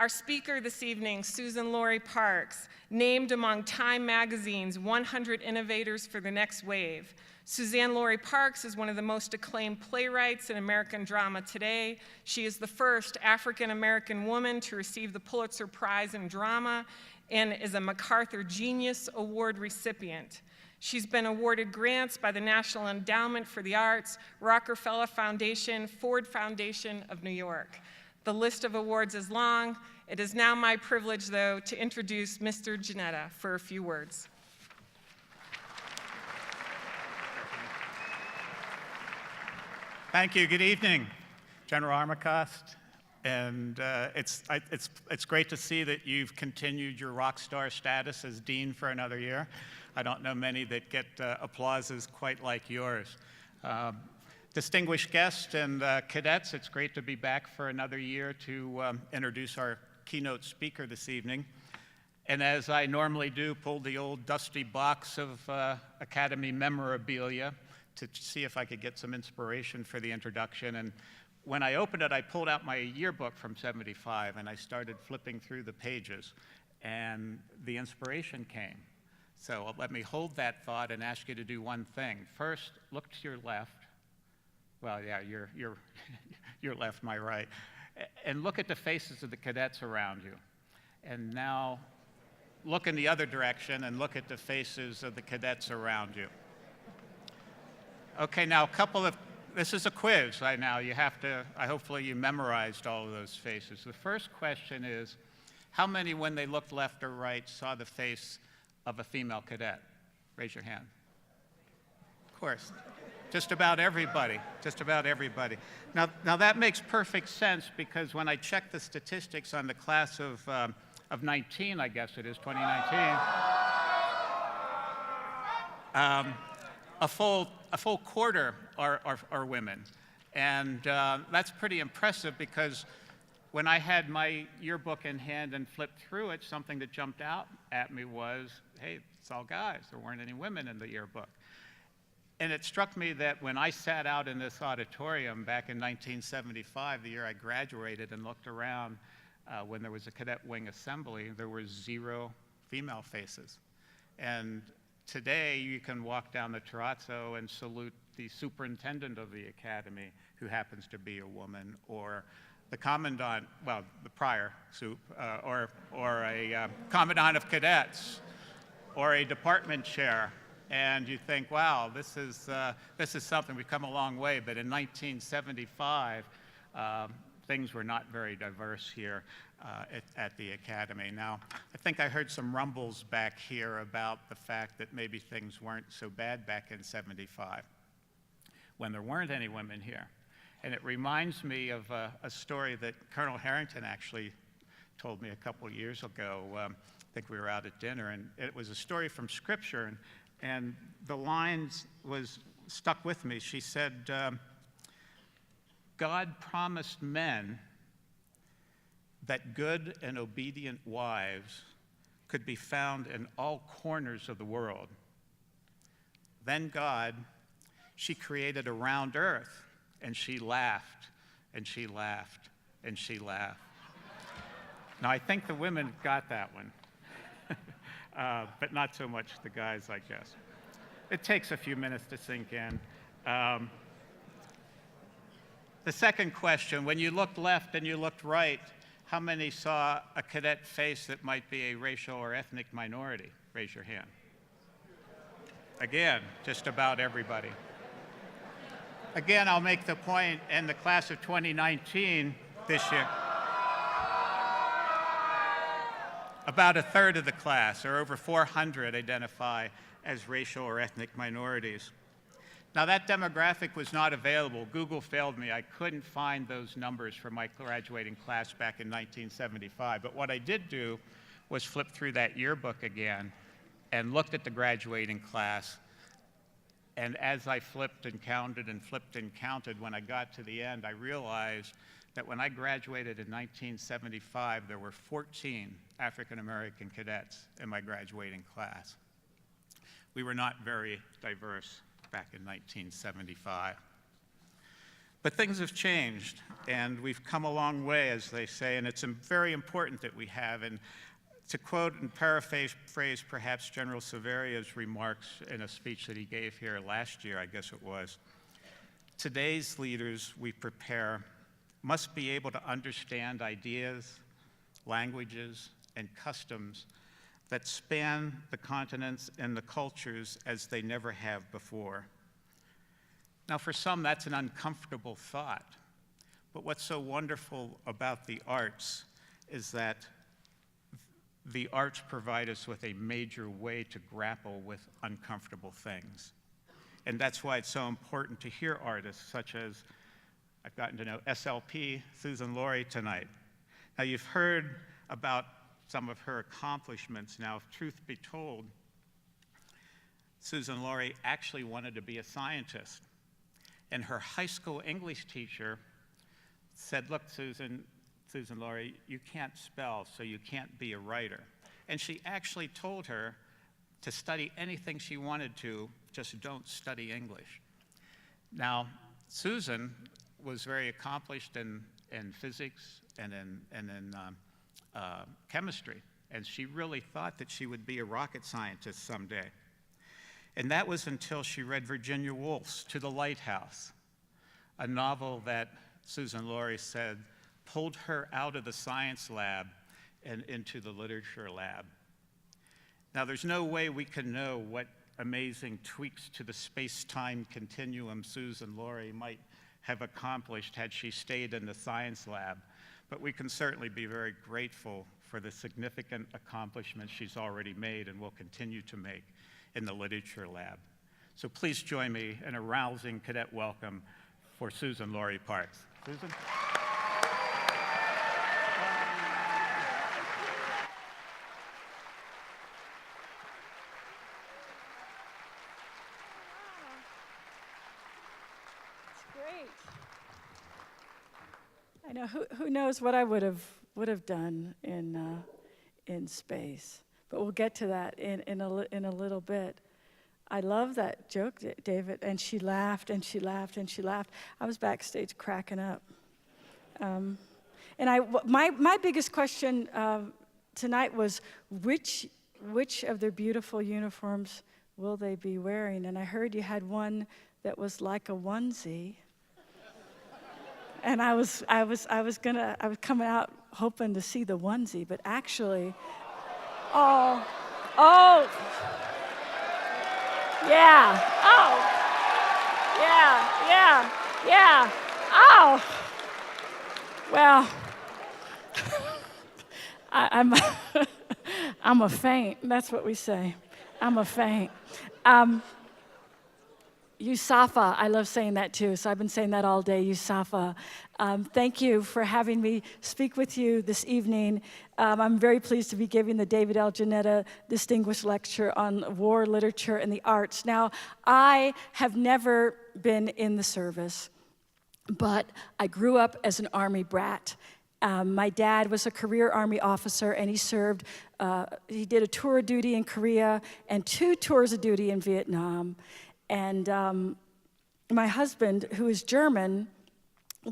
Our speaker this evening, Suzan-Lori Parks, named among Time Magazine's 100 Innovators for the Next Wave. Suzan-Lori Parks is one of the most acclaimed playwrights in American drama today. She is the first African-American woman to receive the Pulitzer Prize in Drama and is a MacArthur Genius Award recipient. She's been awarded grants by the National Endowment for the Arts, Rockefeller Foundation, Ford Foundation of New York. The list of awards is long. It is now my privilege, though, to introduce Mr. Jannetta for a few words. Thank you. Good evening, General Armacost. And it's great to see that you've continued your rock star status as dean for another year. I don't know many that get applauses quite like yours. Distinguished guests and cadets, it's great to be back for another year to introduce our keynote speaker this evening. And as I normally do, pulled the old dusty box of Academy memorabilia to see if I could get some inspiration for the introduction. And when I opened it, I pulled out my yearbook from '75 and I started flipping through the pages, and the inspiration came. So let me hold that thought and ask you to do one thing. First, look to your left. Well, yeah, your left, my right. And look at the faces of the cadets around you. And now look in the other direction and look at the faces of the cadets around you. Okay, now this is a quiz right now. You have to, hopefully you memorized all of those faces. The first question is, how many, when they looked left or right, saw the face of a female cadet? Raise your hand. Of course. Just about everybody, just about everybody. Now that makes perfect sense, because when I checked the statistics on the class of 19, I guess it is, 2019, a full quarter are women. And that's pretty impressive, because when I had my yearbook in hand and flipped through it, something that jumped out at me was, hey, it's all guys. There weren't any women in the yearbook. And it struck me that when I sat out in this auditorium back in 1975, the year I graduated, and looked around when there was a cadet wing assembly, there were 0 female faces. And today, you can walk down the terrazzo and salute the superintendent of the academy, who happens to be a woman, or the commandant, well, the prior soup, or a commandant of cadets, or a department chair. And you think, wow, this is something. We've come a long way. But in 1975, things were not very diverse here at the Academy. Now, I think I heard some rumbles back here about the fact that maybe things weren't so bad back in '75, when there weren't any women here. And it reminds me of a story that Colonel Harrington actually told me a couple years ago. I think we were out at dinner, and it was a story from Scripture. And the lines stuck with me. She said, God promised men that good and obedient wives could be found in all corners of the world. Then God, she created a round earth, and she laughed, and she laughed, and she laughed. Now, I think the women got that one. But not so much the guys, I guess. It takes a few minutes to sink in. The second question, when you looked left and you looked right, how many saw a cadet face that might be a racial or ethnic minority? Raise your hand. Again, just about everybody. Again, I'll make the point, in the class of 2019 this year, about a third of the class, or over 400, identify as racial or ethnic minorities. Now, that demographic was not available. Google failed me. I couldn't find those numbers for my graduating class back in 1975. But what I did do was flip through that yearbook again and looked at the graduating class. And as I flipped and counted and flipped and counted, when I got to the end, I realized that when I graduated in 1975, there were 14 African-American cadets in my graduating class. We were not very diverse back in 1975. But things have changed, and we've come a long way, as they say, and it's very important that we have. And to quote and paraphrase perhaps General Severia's remarks in a speech that he gave here last year, I guess it was, today's leaders we prepare must be able to understand ideas, languages, and customs that span the continents and the cultures as they never have before. Now, for some, that's an uncomfortable thought, but what's so wonderful about the arts is that the arts provide us with a major way to grapple with uncomfortable things. And that's why it's so important to hear artists such as, I've gotten to know SLP, Suzan-Lori tonight. Now, you've heard about some of her accomplishments. Now, if truth be told, Suzan-Lori actually wanted to be a scientist. And her high school English teacher said, look, Suzan-Lori, you can't spell, so you can't be a writer. And she actually told her to study anything she wanted to, just don't study English. Now, Susan was very accomplished in physics and in chemistry, and she really thought that she would be a rocket scientist someday. And that was until she read Virginia Woolf's To the Lighthouse, a novel that Suzan-Lori said pulled her out of the science lab and into the literature lab. Now, there's no way we can know what amazing tweaks to the space-time continuum Suzan-Lori might have accomplished had she stayed in the science lab, but we can certainly be very grateful for the significant accomplishments she's already made and will continue to make in the literature lab. So please join me in a rousing cadet welcome for Suzan-Lori Parks. Susan? I know, who knows what I would have done in space, but we'll get to that in a little bit. I love that joke, David, and she laughed and she laughed and she laughed. I was backstage cracking up, and my biggest question tonight was which of their beautiful uniforms will they be wearing? And I heard you had one that was like a onesie. And I was coming out hoping to see the onesie, but actually, oh, yeah, yeah, oh, well, I'm a faint, that's what we say, I'm a faint. Yusafa, I love saying that too, so I've been saying that all day, Yusafa. Thank you for having me speak with you this evening. I'm very pleased to be giving the David L. Jannetta Distinguished Lecture on War, Literature, and the Arts. Now, I have never been in the service, but I grew up as an Army brat. My dad was a career Army officer, and he served, he did a tour of duty in Korea and 2 tours of duty in Vietnam. And my husband, who is German,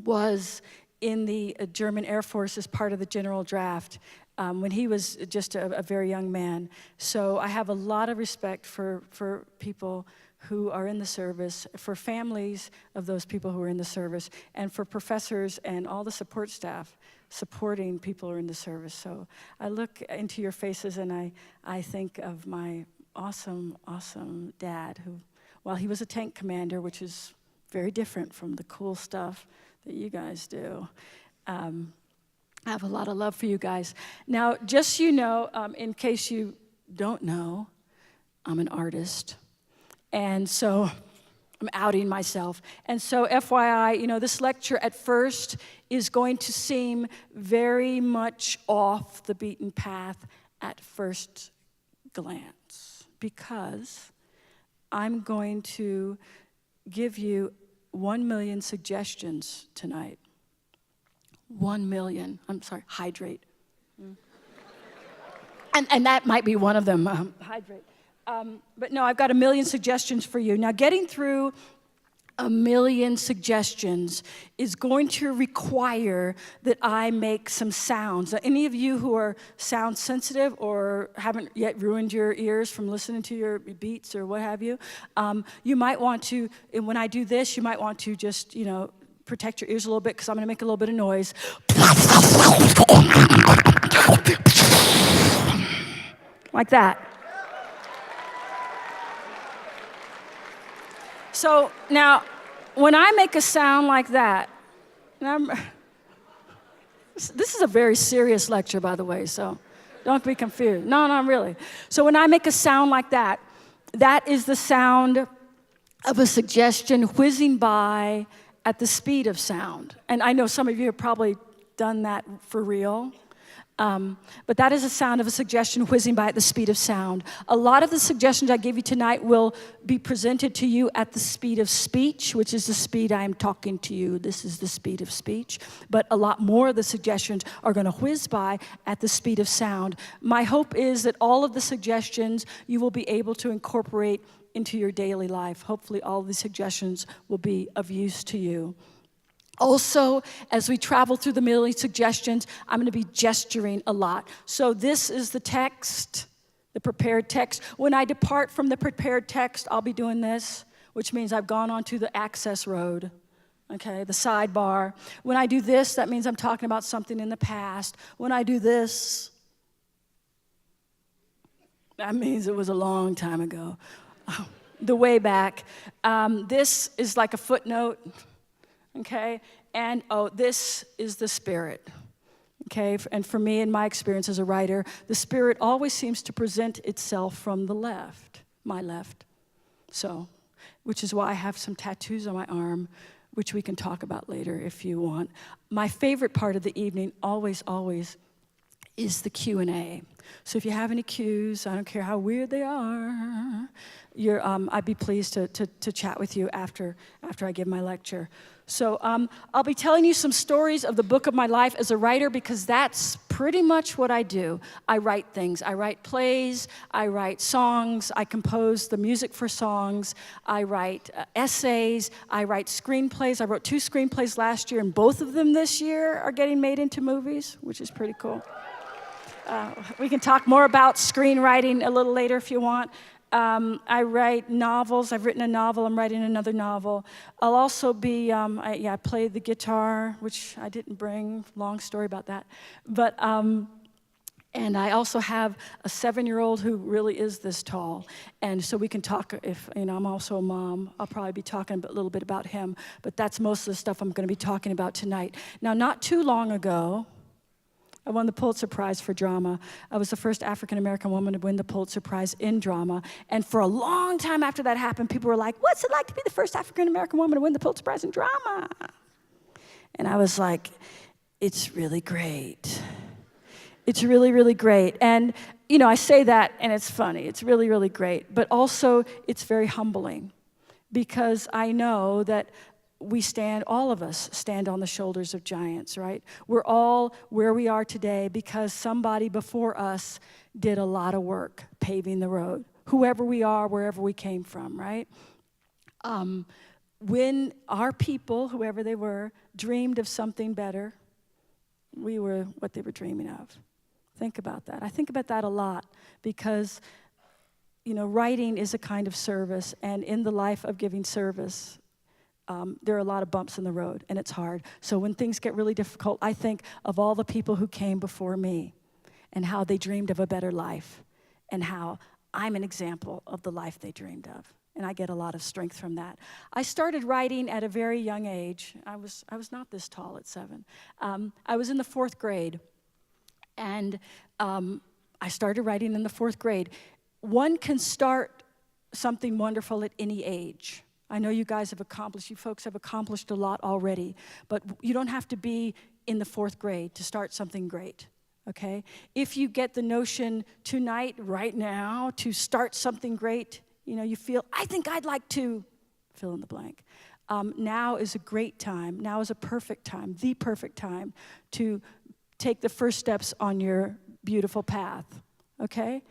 was in the German Air Force as part of the general draft when he was just a very young man. So I have a lot of respect for people who are in the service, for families of those people who are in the service, and for professors and all the support staff supporting people who are in the service. So I look into your faces and I think of my awesome, awesome dad who, while he was a tank commander, which is very different from the cool stuff that you guys do, I have a lot of love for you guys. Now, just so you know, in case you don't know, I'm an artist. And so I'm outing myself. And so FYI, this lecture at first is going to seem very much off the beaten path at first glance, because I'm going to give you 1 million suggestions tonight. 1 million. I'm sorry, hydrate. And that might be one of them, hydrate. But no, I've got 1 million suggestions for you. Now, getting through 1,000,000 suggestions is going to require that I make some sounds. Now, any of you who are sound sensitive or haven't yet ruined your ears from listening to your beats or what have you, you might want to, and when I do this, you might want to just, protect your ears a little bit because I'm going to make a little bit of noise. Like that. So now, when I make a sound like that, this is a very serious lecture, by the way, so don't be confused. No, really. So when I make a sound like that, that is the sound of a suggestion whizzing by at the speed of sound. And I know some of you have probably done that for real. But that is the sound of a suggestion whizzing by at the speed of sound. A lot of the suggestions I give you tonight will be presented to you at the speed of speech, which is the speed I am talking to you. This is the speed of speech. But a lot more of the suggestions are going to whiz by at the speed of sound. My hope is that all of the suggestions you will be able to incorporate into your daily life. Hopefully all of the suggestions will be of use to you. Also, as we travel through the 1,000,000 suggestions, I'm going to be gesturing a lot. So this is the text, the prepared text. When I depart from the prepared text, I'll be doing this, which means I've gone onto the access road, okay, the sidebar. When I do this, that means I'm talking about something in the past. When I do this, that means it was a long time ago, the way back. This is like a footnote. Okay, and this is the Spirit. Okay, and for me, in my experience as a writer, the Spirit always seems to present itself from the left, my left. So, which is why I have some tattoos on my arm, which we can talk about later if you want. My favorite part of the evening, always, is the Q&A. So if you have any cues, I don't care how weird they are, I'd be pleased to chat with you after I give my lecture. So I'll be telling you some stories of the book of my life as a writer because that's pretty much what I do. I write things. I write plays. I write songs. I compose the music for songs. I write essays. I write screenplays. I wrote 2 screenplays last year, and both of them this year are getting made into movies, which is pretty cool. We can talk more about screenwriting a little later if you want. I write novels. I've written a novel. I'm writing another novel. I'll also be, I play the guitar, which I didn't bring. Long story about that. But, and I also have a 7-year-old who really is this tall. And so we can talk if, I'm also a mom. I'll probably be talking a little bit about him. But that's most of the stuff I'm going to be talking about tonight. Now, not too long ago, I won the Pulitzer Prize for drama. I was the first African-American woman to win the Pulitzer Prize in drama. And for a long time after that happened, people were like, what's it like to be the first African-American woman to win the Pulitzer Prize in drama? And I was like, it's really great. It's really, really great. And, I say that, and it's funny. It's really, really great. But also, it's very humbling because I know that all of us stand on the shoulders of giants, right? We're all where we are today because somebody before us did a lot of work paving the road, whoever we are, wherever we came from, right? When our people, whoever they were, dreamed of something better, we were what they were dreaming of. Think about that. I think about that a lot because, writing is a kind of service, and in the life of giving service, there are a lot of bumps in the road, and it's hard. So when things get really difficult, I think of all the people who came before me and how they dreamed of a better life and how I'm an example of the life they dreamed of. And I get a lot of strength from that. I started writing at a very young age. I was not this tall at 7. I was in the 4th grade, and I started writing in the 4th grade. One can start something wonderful at any age. I know you folks have accomplished a lot already, but you don't have to be in the 4th grade to start something great, okay? If you get the notion tonight, right now, to start something great, you feel, I think I'd like to fill in the blank. Now is a great time. Now is a perfect time, the perfect time to take the first steps on your beautiful path, okay?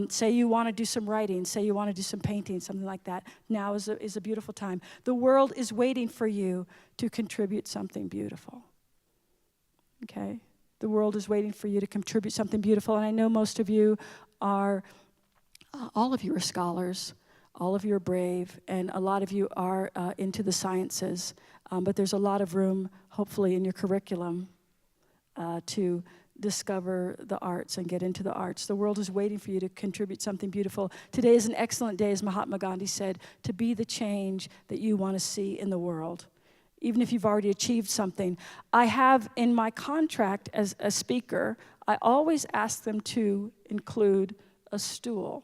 Say you want to do some writing, say you want to do some painting, something like that. Now is a beautiful time. The world is waiting for you to contribute something beautiful. Okay? The world is waiting for you to contribute something beautiful. And I know most of you are, all of you are scholars, all of you are brave, and a lot of you are into the sciences. But there's a lot of room, hopefully, in your curriculum to discover the arts and get into the arts. The world is waiting for you to contribute something beautiful. Today is an excellent day, as Mahatma Gandhi said, to be the change that you want to see in the world, even if you've already achieved something. I have in my contract as a speaker, I always ask them to include a stool,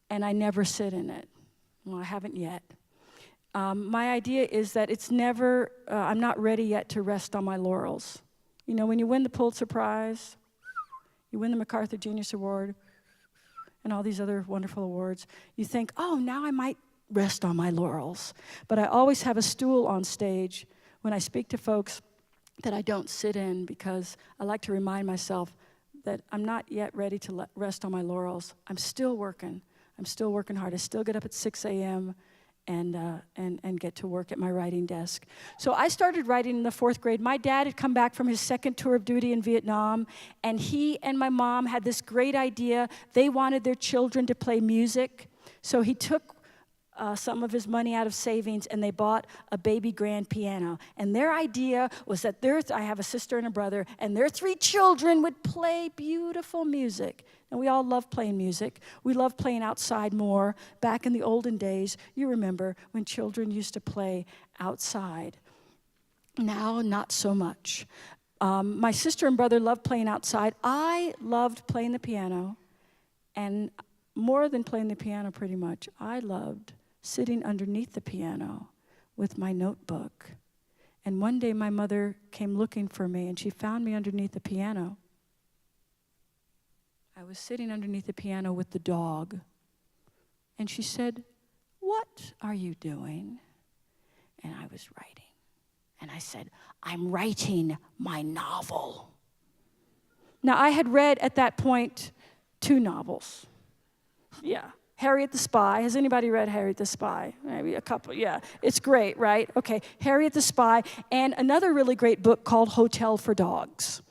and I never sit in it. Well, I haven't yet. My idea is that it's never, I'm not ready yet to rest on my laurels. You know, when you win the Pulitzer Prize, you win the MacArthur Genius Award, and all these other wonderful awards, you think, oh, now I might rest on my laurels. But I always have a stool on stage when I speak to folks that I don't sit in, because I like to remind myself that I'm not yet ready to rest on my laurels. I'm still working. I'm still working hard. I still get up at 6 a.m., and get to work at my writing desk. So I started writing in the 4th grade. My dad had come back from his 2nd tour of duty in Vietnam, and he and my mom had this great idea. They wanted their children to play music, so he took some of his money out of savings, and they bought a baby grand piano. And their idea was that I have a sister and a brother, and their 3 children would play beautiful music. And we all love playing music. We love playing outside more. Back in the olden days, you remember when children used to play outside. Now, not so much. My sister and brother loved playing outside. I loved playing the piano, and more than playing the piano pretty much, I loved sitting underneath the piano with my notebook. And one day my mother came looking for me, and she found me underneath the piano. I was sitting underneath the piano with the dog, and she said, "What are you doing?" And I was writing. And I said, "I'm writing my novel." Now, I had read at that point 2 novels. Yeah. Harriet the Spy. Has anybody read Harriet the Spy? Maybe a couple, yeah. It's great, right? Okay, Harriet the Spy, and another really great book called Hotel for Dogs.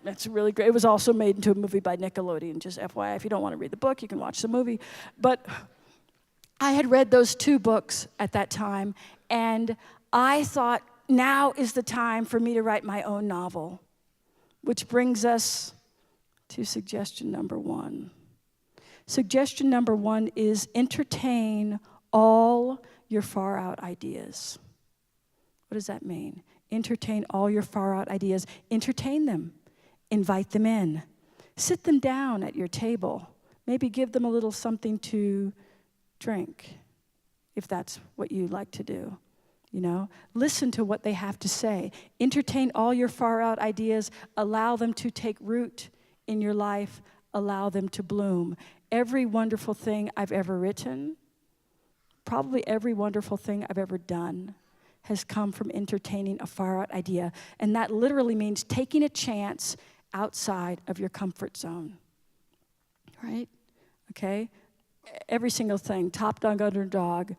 That's really great. It was also made into a movie by Nickelodeon, just FYI. If you don't want to read the book, you can watch the movie. But I had read those 2 books at that time, and I thought, now is the time for me to write my own novel, which brings us to suggestion number 1. Suggestion number 1 is entertain all your far-out ideas. What does that mean? Entertain all your far-out ideas. Entertain them. Invite them in. Sit them down at your table. Maybe give them a little something to drink, if that's what you like to do. You know, listen to what they have to say. Entertain all your far-out ideas. Allow them to take root in your life. Allow them to bloom. Every wonderful thing I've ever written, probably every wonderful thing I've ever done, has come from entertaining a far-out idea. And that literally means taking a chance outside of your comfort zone. Right? Okay? Every single thing, top dog, underdog,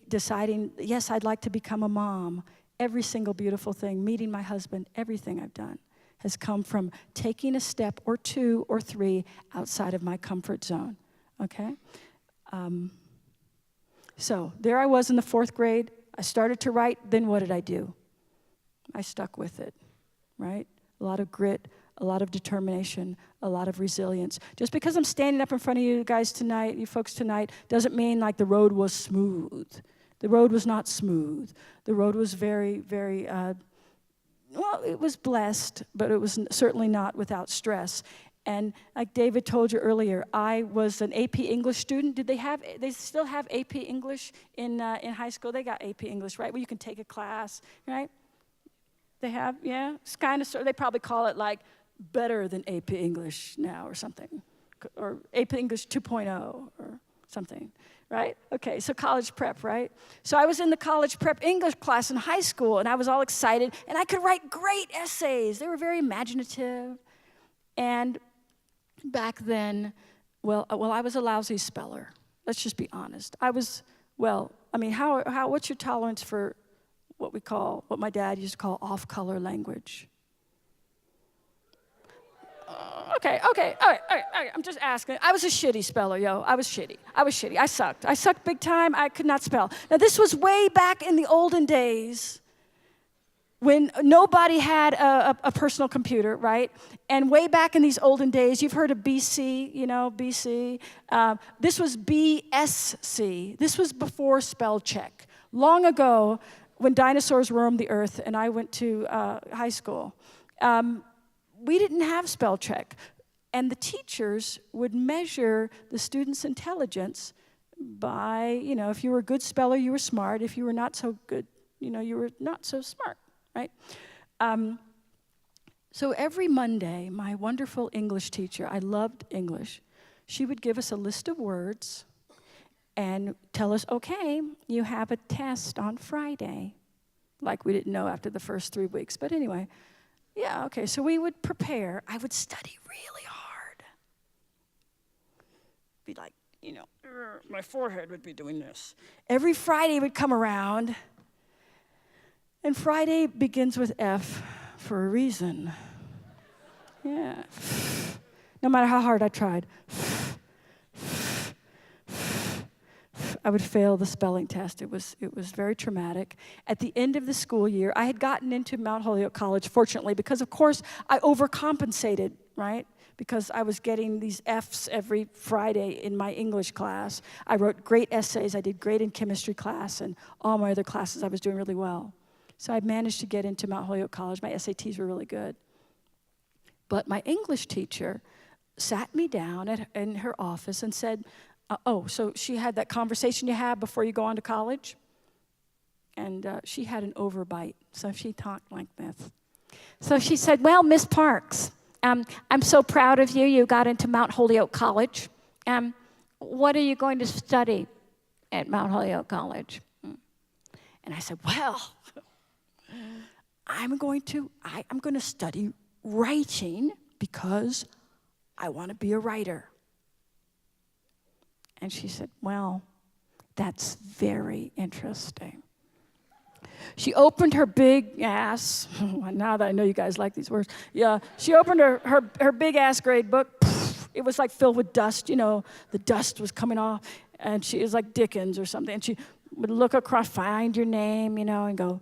deciding, yes, I'd like to become a mom. Every single beautiful thing, meeting my husband, everything I've done has come from taking a step or 2 or 3 outside of my comfort zone, okay? So there I was in the 4th grade. I started to write. Then what did I do? I stuck with it, right? A lot of grit, a lot of determination, a lot of resilience. Just because I'm standing up in front of you guys tonight, you folks tonight, doesn't mean like the road was smooth. The road was not smooth. The road was very, very, well, it was blessed, but it was certainly not without stress. And like David told you earlier, I was an AP English student. They still have AP English in high school? They got AP English, right? Where you can take a class, right? They have, yeah? It's kind of, they probably call it like better than AP English now or something. Or AP English 2.0 or something. Right? Okay, so college prep, right? So I was in the college prep English class in high school, and I was all excited, and I could write great essays. They were very imaginative. And back then, well, I was a lousy speller. Let's just be honest. What's your tolerance for what my dad used to call off-color language? Okay, all right. I'm just asking. I was a shitty speller, yo. I was shitty. I sucked. I sucked big time. I could not spell. Now, this was way back in the olden days when nobody had a personal computer, right? And way back in these olden days, you've heard of BC, BC. This was BSC. This was before spell check. Long ago, when dinosaurs roamed the earth and I went to high school, we didn't have spell check. And the teachers would measure the students' intelligence by, if you were a good speller, you were smart. If you were not so good, you were not so smart, right? So every Monday, my wonderful English teacher, I loved English, she would give us a list of words and tell us, okay, you have a test on Friday. Like we didn't know after the first 3 weeks. But anyway, yeah, okay, so we would prepare. I would study really hard. Be like, my forehead would be doing this. Every Friday would come around, and Friday begins with F for a reason. Yeah. No matter how hard I tried, I would fail the spelling test. It was very traumatic. At the end of the school year, I had gotten into Mount Holyoke College, fortunately, because, of course, I overcompensated, right? Because I was getting these Fs every Friday in my English class. I wrote great essays. I did great in chemistry class, and all my other classes I was doing really well. So I managed to get into Mount Holyoke College. My SATs were really good. But my English teacher sat me down in her office and said, so she had that conversation you have before you go on to college? And she had an overbite, so she talked like this. So she said, well, Miss Parks, I'm so proud of you. You got into Mount Holyoke College. What are you going to study at Mount Holyoke College? And I said, well, I'm going to study writing because I want to be a writer. And she said, well, that's very interesting. She opened her big ass, now that I know you guys like these words, yeah, she opened her big ass grade book. It was like filled with dust, the dust was coming off, and she was like Dickens or something, and she would look across, find your name, and go,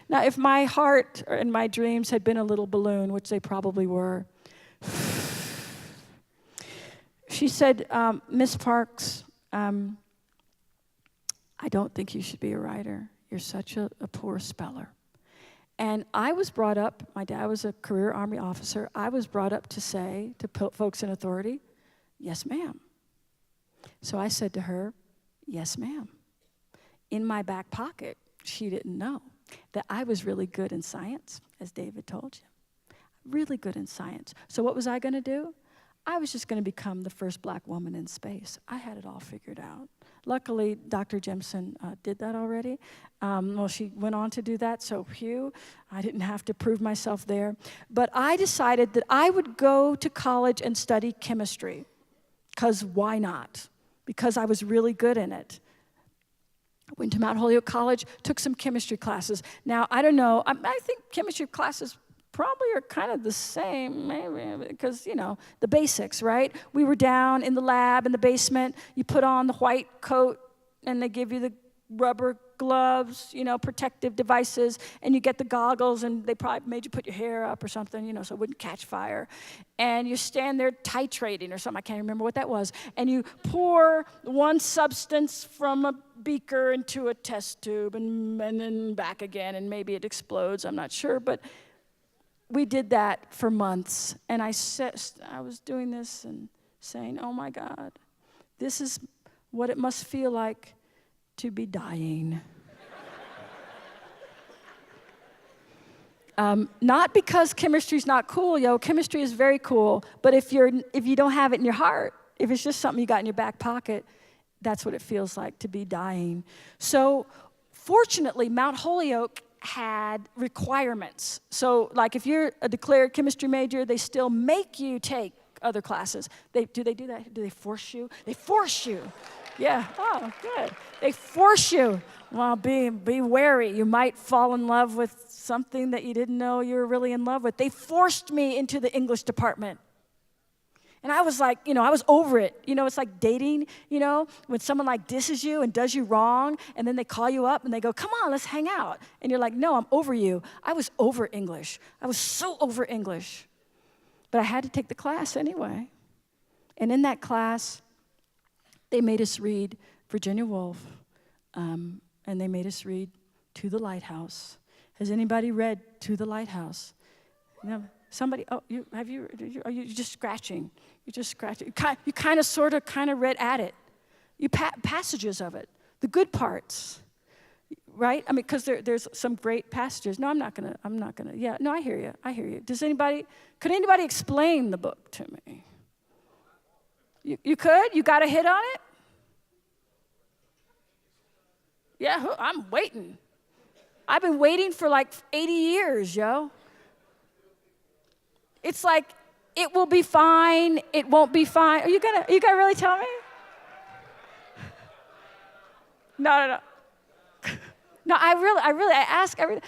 Now, if my heart and my dreams had been a little balloon, which they probably were, she said, Miss Parks, I don't think you should be a writer. You're such a poor speller. And I was brought up, my dad was a career Army officer, I was brought up to say to folks in authority, yes, ma'am. So I said to her, yes, ma'am. In my back pocket, she didn't know that I was really good in science, as David told you. Really good in science. So what was I going to do? I was just going to become the first black woman in space. I had it all figured out. Luckily, Dr. Jemison did that already. She went on to do that, so phew, I didn't have to prove myself there. But I decided that I would go to college and study chemistry, because why not? Because I was really good in it. Went to Mount Holyoke College, took some chemistry classes. Now, I don't know, I think chemistry classes probably are kind of the same, maybe, because, the basics, right? We were down in the lab in the basement. You put on the white coat, and they give you the rubber gloves, protective devices, and you get the goggles, and they probably made you put your hair up or something, so it wouldn't catch fire. And you stand there titrating or something, I can't remember what that was, and you pour one substance from a beaker into a test tube and then back again, and maybe it explodes, I'm not sure, but we did that for months, and I was doing this and saying, oh my God, this is what it must feel like to be dying. Not because chemistry's not cool, chemistry is very cool, but if you don't have it in your heart, if it's just something you got in your back pocket, that's what it feels like to be dying. So fortunately, Mount Holyoke had requirements. So like if you're a declared chemistry major, they still make you take other classes. Do they do that? Do they force you? They force you. Yeah, oh, good. They force you. Well, be wary. You might fall in love with something that you didn't know you were really in love with. They forced me into the English department. And I was like, I was over it. It's like dating, when someone like disses you and does you wrong, and then they call you up and they go, come on, let's hang out. And you're like, no, I'm over you. I was over English. I was so over English. But I had to take the class anyway. And in that class, they made us read Virginia Woolf, and they made us read To the Lighthouse. Has anybody read To the Lighthouse? No. Somebody, are you just scratching? You're just scratching. You kind of read at it. You passages of it, the good parts, right? I mean, because there's some great passages. No, I'm not gonna. Yeah, no, I hear you. Could anybody explain the book to me? You could? You got a hit on it? Yeah, I'm waiting. I've been waiting for like 80 years, yo. It's like, it will be fine, it won't be fine. Are you gonna really tell me? No. No, I ask everything.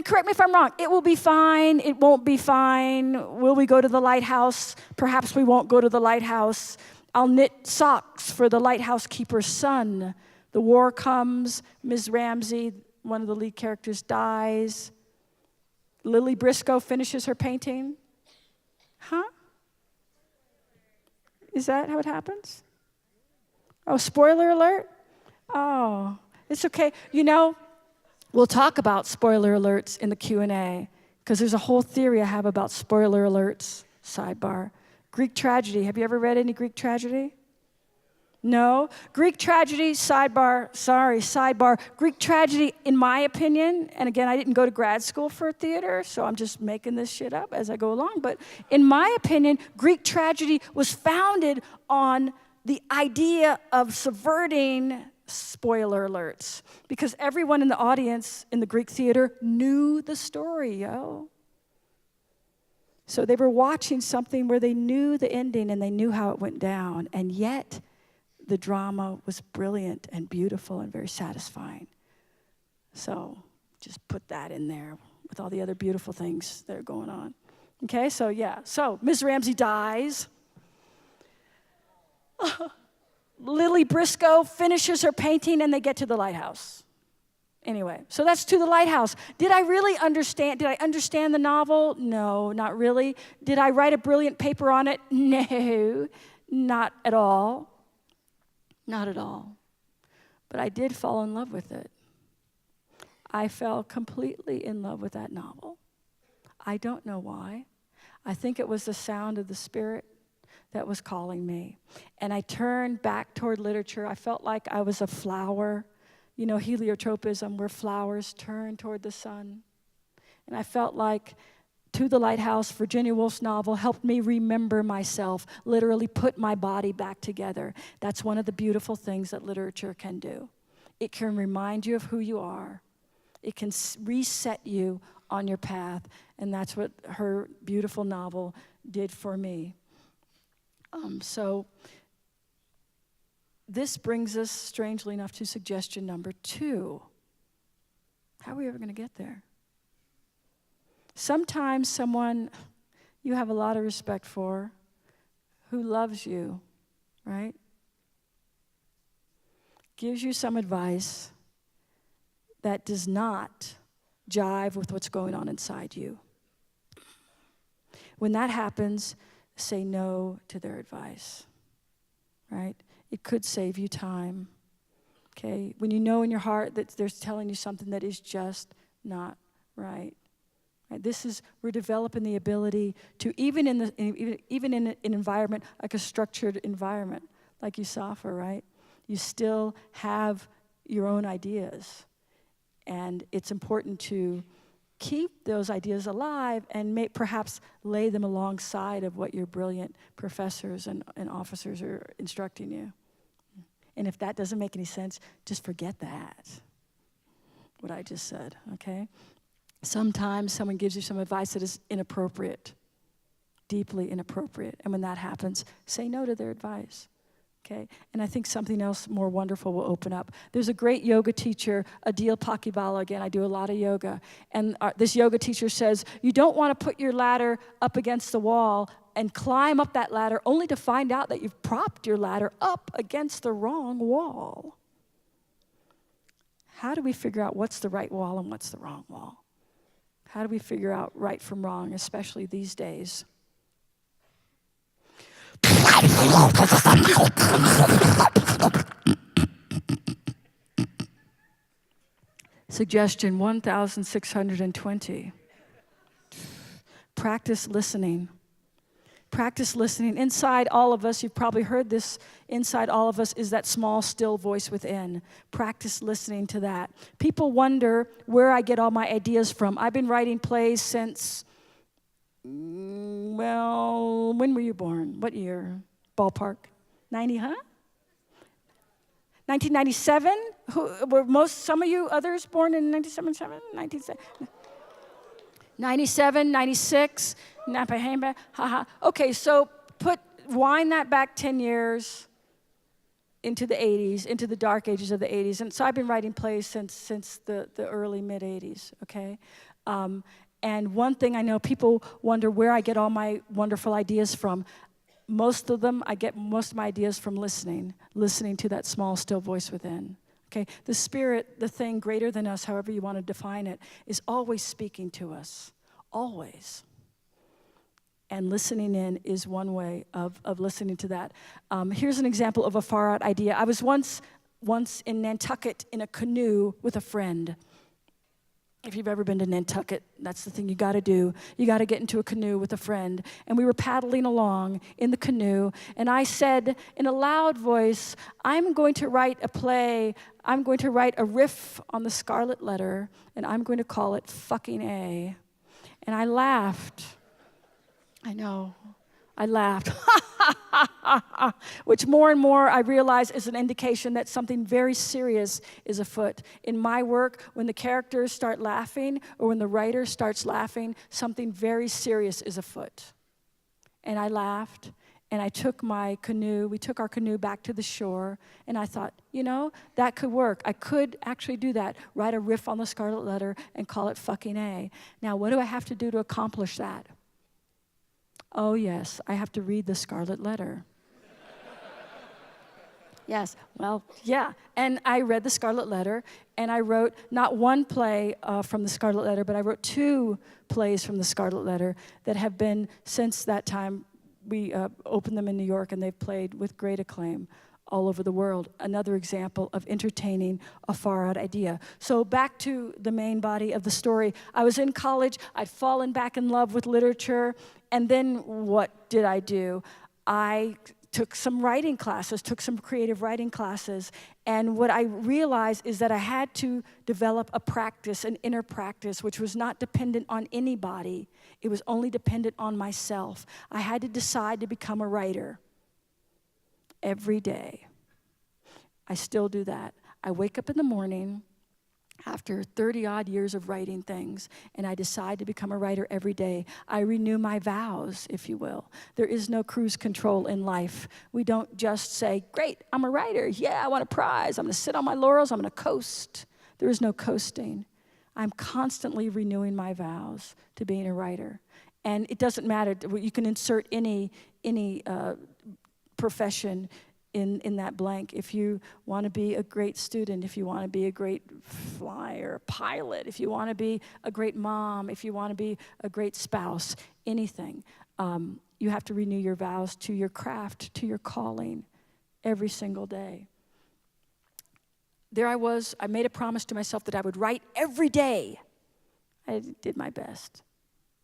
Correct me if I'm wrong. It will be fine, it won't be fine. Will we go to the lighthouse? Perhaps we won't go to the lighthouse. I'll knit socks for the lighthouse keeper's son. The war comes, Ms. Ramsey, one of the lead characters, dies. Lily Briscoe finishes her painting. Huh? Is that how it happens? Oh, spoiler alert? Oh, it's okay. We'll talk about spoiler alerts in the Q&A because there's a whole theory I have about spoiler alerts. Sidebar. Greek tragedy. Have you ever read any Greek tragedy? No. Greek tragedy, sidebar. Greek tragedy, in my opinion, and again, I didn't go to grad school for theater, so I'm just making this shit up as I go along, but in my opinion, Greek tragedy was founded on the idea of subverting spoiler alerts, because everyone in the audience in the Greek theater knew the story, yo. So they were watching something where they knew the ending and they knew how it went down, and yet the drama was brilliant and beautiful and very satisfying. So just put that in there with all the other beautiful things that are going on. Okay, so yeah. So Ms. Ramsey dies. Lily Briscoe finishes her painting and they get to the lighthouse. Anyway, so that's To the Lighthouse. Did I understand the novel? No, not really. Did I write a brilliant paper on it? No, not at all. Not at all. But I did fall in love with it. I fell completely in love with that novel. I don't know why. I think it was the sound of the Spirit that was calling me. And I turned back toward literature. I felt like I was a flower. Heliotropism, where flowers turn toward the sun. And I felt like To the Lighthouse, Virginia Woolf's novel, helped me remember myself, literally put my body back together. That's one of the beautiful things that literature can do. It can remind you of who you are. It can reset you on your path, and that's what her beautiful novel did for me. So this brings us, strangely enough, to suggestion number 2. How are we ever going to get there? Sometimes someone you have a lot of respect for, who loves you, right, gives you some advice that does not jive with what's going on inside you. When that happens, say no to their advice, right? It could save you time, okay? When you know in your heart that they're telling you something that is just not right. Right, we're developing the ability to, even in an environment, like a structured environment, like USAFA, right? You still have your own ideas. And it's important to keep those ideas alive and perhaps lay them alongside of what your brilliant professors and officers are instructing you. And if that doesn't make any sense, just forget that. what I just said, okay? Sometimes someone gives you some advice that is inappropriate, deeply inappropriate. And when that happens, say no to their advice. Okay, and I think something else more wonderful will open up. There's a great yoga teacher, Adil Pakivala. Again, I do a lot of yoga. And this yoga teacher says, you don't want to put your ladder up against the wall and climb up that ladder only to find out that you've propped your ladder up against the wrong wall. How do we figure out what's the right wall and what's the wrong wall? How do we figure out right from wrong, especially these days? Suggestion 1620. Practice listening. Practice listening. Inside all of us, you've probably heard this, inside all of us is that small, still voice within. Practice listening to that. People wonder where I get all my ideas from. I've been writing plays since, well, when were you born? What year? Ballpark? 90, huh? 1997? Some of you others born in 1977? 97, 96, Napahamba, haha. Okay, so wind that back 10 years into the 80s, into the dark ages of the 80s. And so I've been writing plays since the early, mid-80s, okay? And one thing I know, people wonder where I get all my wonderful ideas from. Most of them, I get most of my ideas from listening to that small, still voice within. Okay, the spirit, the thing greater than us, however you want to define it, is always speaking to us, always. And listening in is one way of listening to that. Here's an example of a far out idea. I was once in Nantucket in a canoe with a friend. If you've ever been to Nantucket, that's the thing you got to do. You got to get into a canoe with a friend. And we were paddling along in the canoe, and I said in a loud voice, I'm going to write a play. I'm going to write a riff on the Scarlet Letter, and I'm going to call it Fucking A. And I laughed. I know. I laughed. Which more and more I realize is an indication that something very serious is afoot. In my work, when the characters start laughing or when the writer starts laughing, something very serious is afoot. And I laughed, and I took we took our canoe back to the shore, and I thought, that could work. I could actually do that, write a riff on the Scarlet Letter and call it Fucking A. Now, what do I have to do to accomplish that? Oh, yes, I have to read the Scarlet Letter. Yes, well, yeah. And I read the Scarlet Letter, and I wrote not one play from the Scarlet Letter, but I wrote 2 plays from the Scarlet Letter that have been, since that time, we opened them in New York, and they've played with great acclaim all over the world. Another example of entertaining a far-out idea. So back to the main body of the story. I was in college. I'd fallen back in love with literature. And then what did I do? I took some writing classes, took some creative writing classes. And what I realized is that I had to develop a practice, an inner practice, which was not dependent on anybody. It was only dependent on myself. I had to decide to become a writer. Every day. I still do that. I wake up in the morning after 30-odd years of writing things, and I decide to become a writer every day. I renew my vows, if you will. There is no cruise control in life. We don't just say, great, I'm a writer. Yeah, I want a prize. I'm going to sit on my laurels. I'm going to coast. There is no coasting. I'm constantly renewing my vows to being a writer. And it doesn't matter. You can insert any profession in that blank. If you want to be a great student, if you want to be a great flyer, pilot, if you want to be a great mom, if you want to be a great spouse, anything, you have to renew your vows to your craft, to your calling, every single day. There I was. I made a promise to myself that I would write every day. I did my best.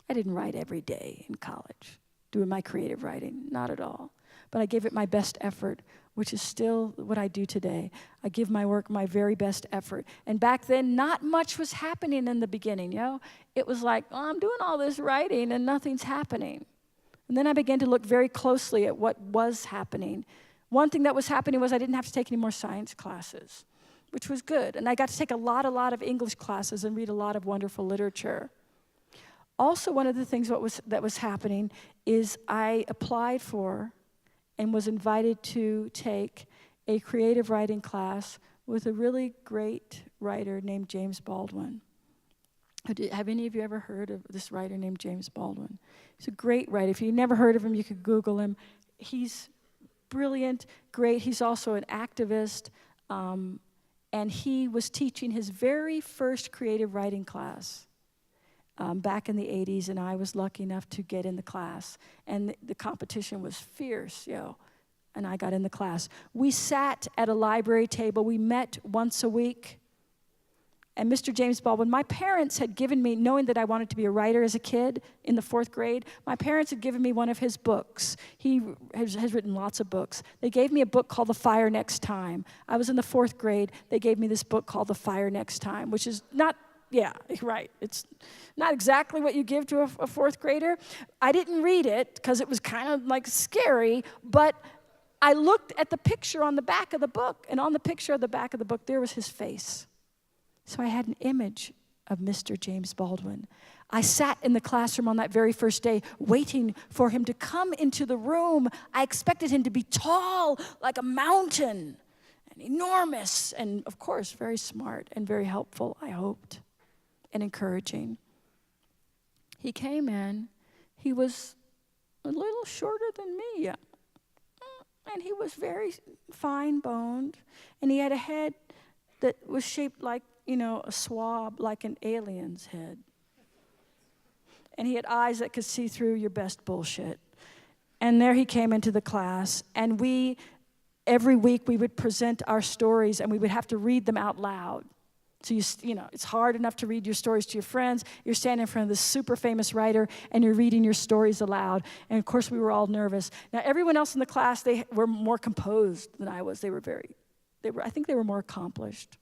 I didn't write every day in college, doing my creative writing, not at all. But I gave it my best effort, which is still what I do today. I give my work my very best effort. And back then, not much was happening in the beginning, It was like, I'm doing all this writing and nothing's happening. And then I began to look very closely at what was happening. One thing that was happening was I didn't have to take any more science classes. which was good. And I got to take a lot of English classes and read a lot of wonderful literature. Also, one of the things that was happening is I applied for and was invited to take a creative writing class with a really great writer named James Baldwin. Have any of you ever heard of this writer named James Baldwin? He's a great writer. If you've never heard of him, you could Google him. He's brilliant, great. He's also an activist, and he was teaching his very first creative writing class back in the 80s, and I was lucky enough to get in the class. And the competition was fierce, and I got in the class. We sat at a library table. We met once a week. And Mr. James Baldwin, my parents had given me, knowing that I wanted to be a writer as a kid in the 4th grade, my parents had given me one of his books. He has written lots of books. They gave me a book called The Fire Next Time. I was in the 4th grade. They gave me this book called The Fire Next Time, which is not, right. It's not exactly what you give to a 4th grader. I didn't read it because it was kind of like scary, but I looked at the picture on the back of the book, and on the picture of the back of the book, there was his face. So I had an image of Mr. James Baldwin. I sat in the classroom on that very first day waiting for him to come into the room. I expected him to be tall like a mountain and enormous and, of course, very smart and very helpful, I hoped, and encouraging. He came in. He was a little shorter than me, and he was very fine-boned, and he had a head that was shaped like, a swab, like an alien's head. And he had eyes that could see through your best bullshit. And there he came into the class, and every week we would present our stories, and we would have to read them out loud. So, it's hard enough to read your stories to your friends. You're standing in front of this super famous writer, and you're reading your stories aloud. And, of course, we were all nervous. Now, everyone else in the class, they were more composed than I was. I think they were more accomplished.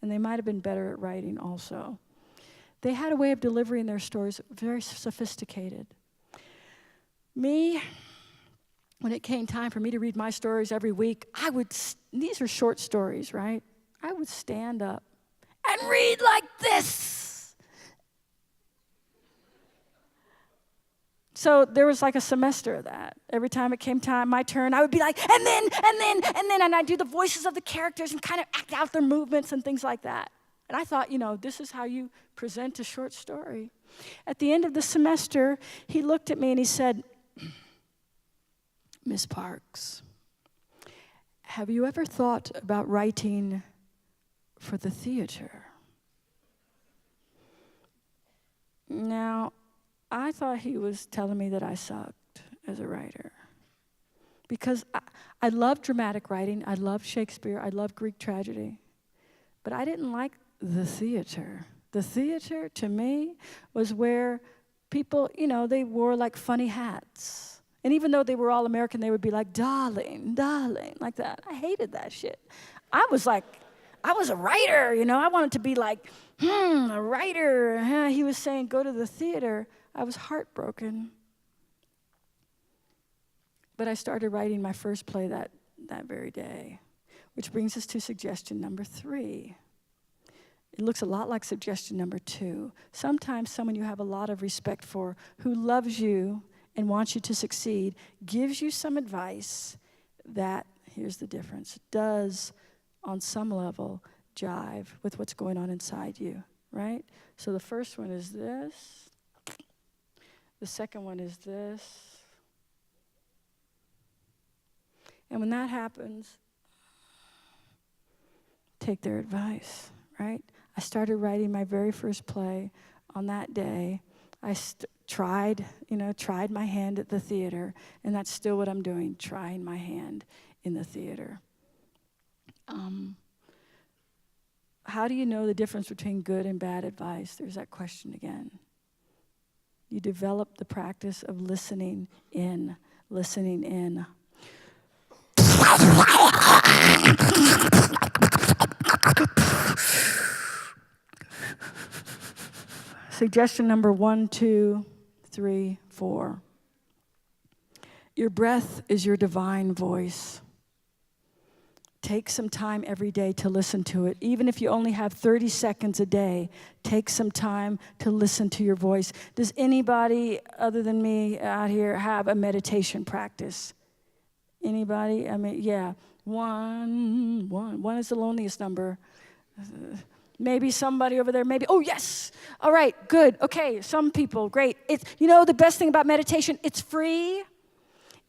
And they might have been better at writing also. They had a way of delivering their stories very sophisticated. Me, when it came time for me to read my stories every week, these are short stories, right? I would stand up and read like this. So there was like a semester of that. Every time it came time, my turn, I would be like, and then, and I'd do the voices of the characters and kind of act out their movements and things like that. And I thought, this is how you present a short story. At the end of the semester, he looked at me and he said, Miss Parks, have you ever thought about writing for the theater? Now, I thought he was telling me that I sucked as a writer. Because I love dramatic writing, I love Shakespeare, I love Greek tragedy. But I didn't like the theater. The theater, to me, was where people, they wore like funny hats. And even though they were all American, they would be like, darling, darling, like that. I hated that shit. I was a writer, I wanted to be like, a writer. He was saying, go to the theater. I was heartbroken. But I started writing my first play that very day, which brings us to suggestion number 3. It looks a lot like suggestion number 2. Sometimes someone you have a lot of respect for, who loves you and wants you to succeed, gives you some advice that, here's the difference, does, on some level, jive with what's going on inside you, right? So the first one is this. The second one is this. And when that happens, take their advice, right? I started writing my very first play on that day. I tried my hand at the theater, and that's still what I'm doing, trying my hand in the theater. How do you know the difference between good and bad advice? There's that question again. You develop the practice of listening in. Suggestion number 1, 2, 3, 4. Your breath is your divine voice. Take some time every day to listen to it. Even if you only have 30 seconds a day, take some time to listen to your voice. Does anybody other than me out here have a meditation practice? Anybody? I mean, yeah. One is the loneliest number. Maybe somebody over there, maybe. Oh, yes. All right, good. Okay, some people, great. It's, you know, the best thing about meditation, it's free.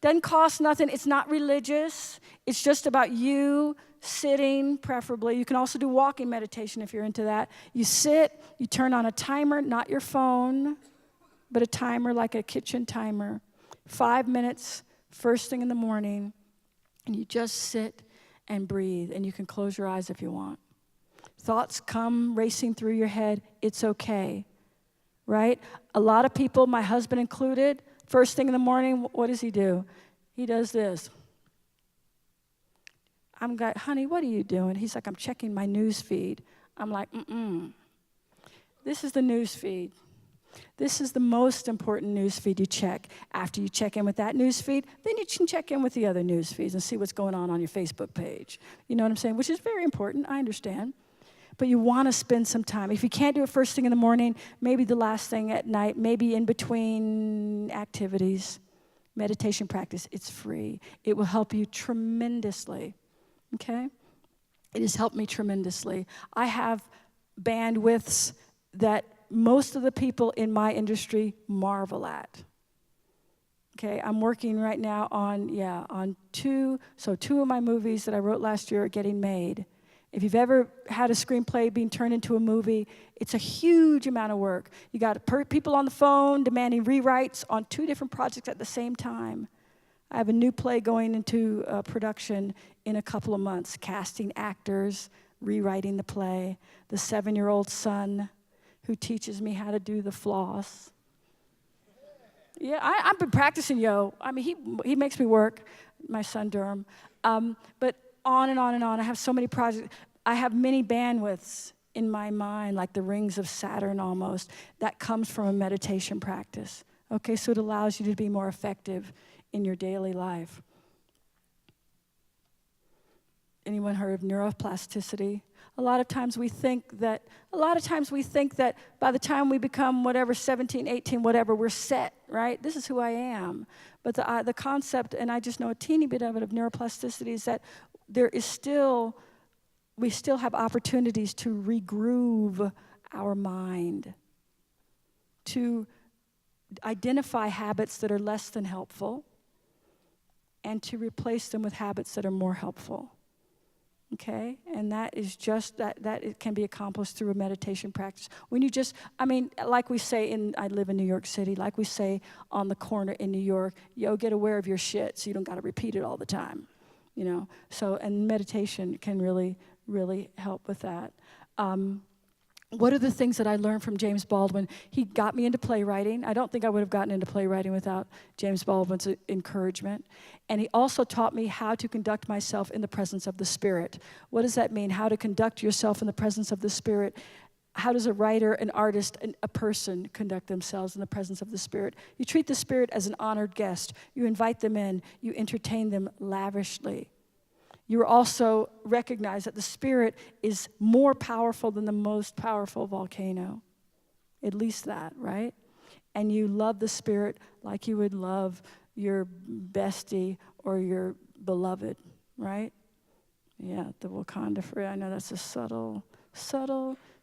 Doesn't cost nothing. It's not religious. It's just about you sitting, preferably. You can also do walking meditation if you're into that. You sit, you turn on a timer, not your phone, but a timer like a kitchen timer. 5 minutes, first thing in the morning, and you just sit and breathe, and you can close your eyes if you want. Thoughts come racing through your head. It's okay, right? A lot of people, my husband included, first thing in the morning, what does he do? He does this. I'm like, honey, what are you doing? He's like, I'm checking my news feed. I'm like, This is the news feed. This is the most important news feed you check. After you check in with that news feed, then you can check in with the other news feeds and see what's going on your Facebook page. You know what I'm saying? Which is very important, I understand. But you want to spend some time. If you can't do it first thing in the morning, maybe the last thing at night, maybe in between activities, meditation practice, it's free. It will help you tremendously, okay? It has helped me tremendously. I have bandwidths that most of the people in my industry marvel at. Okay, I'm working right now on two of my movies that I wrote last year are getting made. If you've ever had a screenplay being turned into a movie, it's a huge amount of work. You got people on the phone demanding rewrites on 2 different projects at the same time. I have a new play going into production in a couple of months, casting actors, rewriting the play. The 7-year-old son who teaches me how to do the floss. Yeah, I've been practicing, yo. I mean, he makes me work, my son Durham. But on and on and on. I have so many projects. I have many bandwidths in my mind, like the rings of Saturn almost. That comes from a meditation practice. Okay, so it allows you to be more effective in your daily life. Anyone heard of neuroplasticity? A lot of times we think that by the time we become whatever, 17, 18, whatever, we're set, right? This is who I am. But the concept, and I just know a teeny bit of it, of neuroplasticity is that we still have opportunities to regroove our mind, to identify habits that are less than helpful, and to replace them with habits that are more helpful. Okay? And that is just, that it can be accomplished through a meditation practice. When you just, like we say I live in New York City, like we say on the corner in New York, get aware of your shit so you don't got to repeat it all the time. You know, so, and meditation can really, really help with that. What are the things that I learned from James Baldwin? He got me into playwriting. I don't think I would have gotten into playwriting without James Baldwin's encouragement. And he also taught me how to conduct myself in the presence of the Spirit. What does that mean? How to conduct yourself in the presence of the Spirit. How does a writer, an artist, a person conduct themselves in the presence of the Spirit? You treat the Spirit as an honored guest. You invite them in. You entertain them lavishly. You also recognize that the Spirit is more powerful than the most powerful volcano. At least that, right? And you love the Spirit like you would love your bestie or your beloved, right? Yeah, the Wakanda free. I know that's a subtle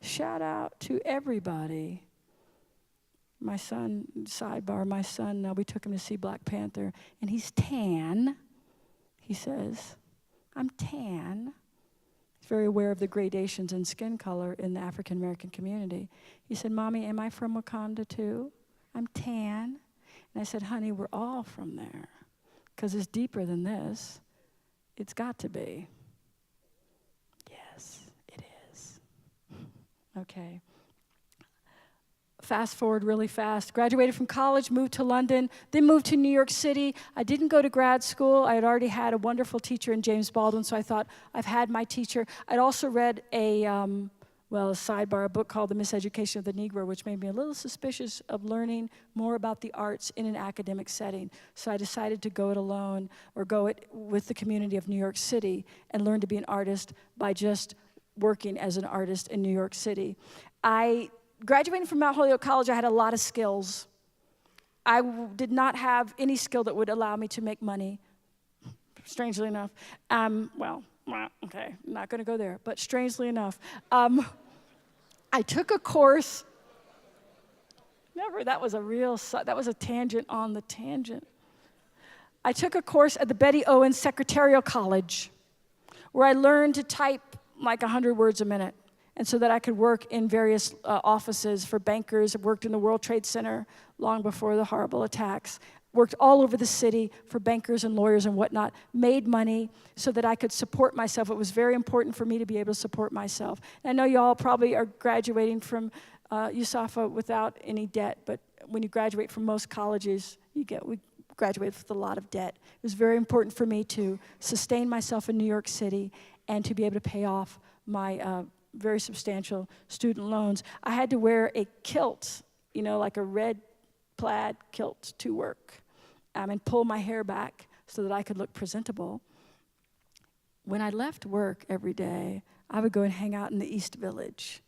shout out to everybody. My son, we took him to see Black Panther, and he's tan. He says, I'm tan. He's very aware of the gradations in skin color in the African American community. He said, Mommy, am I from Wakanda too? I'm tan. And I said, honey, we're all from there, because it's deeper than this. It's got to be. Yes, it is. Okay. Fast forward really fast. Graduated from college, moved to London, then moved to New York City. I didn't go to grad school. I had already had a wonderful teacher in James Baldwin, so I thought, I've had my teacher. I'd also read a well, a sidebar, a book called The Miseducation of the Negro, which made me a little suspicious of learning more about the arts in an academic setting. So I decided to go it alone, or go it with the community of New York City, and learn to be an artist by just working as an artist in New York City. Graduating from Mount Holyoke College, I had a lot of skills. I did not have any skill that would allow me to make money, strangely enough. Okay, I'm not gonna go there, but strangely enough, I took a course. That was a tangent on the tangent. I took a course at the Betty Owens Secretarial College, where I learned to type like 100 words a minute, and so that I could work in various offices for bankers. I worked in the World Trade Center long before the horrible attacks. Worked all over the city for bankers and lawyers and whatnot, made money so that I could support myself. It was very important for me to be able to support myself. And I know you all probably are graduating from USAFA without any debt, but when you graduate from most colleges, we graduate with a lot of debt. It was very important for me to sustain myself in New York City and to be able to pay off my very substantial student loans. I had to wear a kilt, like a red plaid kilt to work, and pull my hair back so that I could look presentable. When I left work every day, I would go and hang out in the East Village,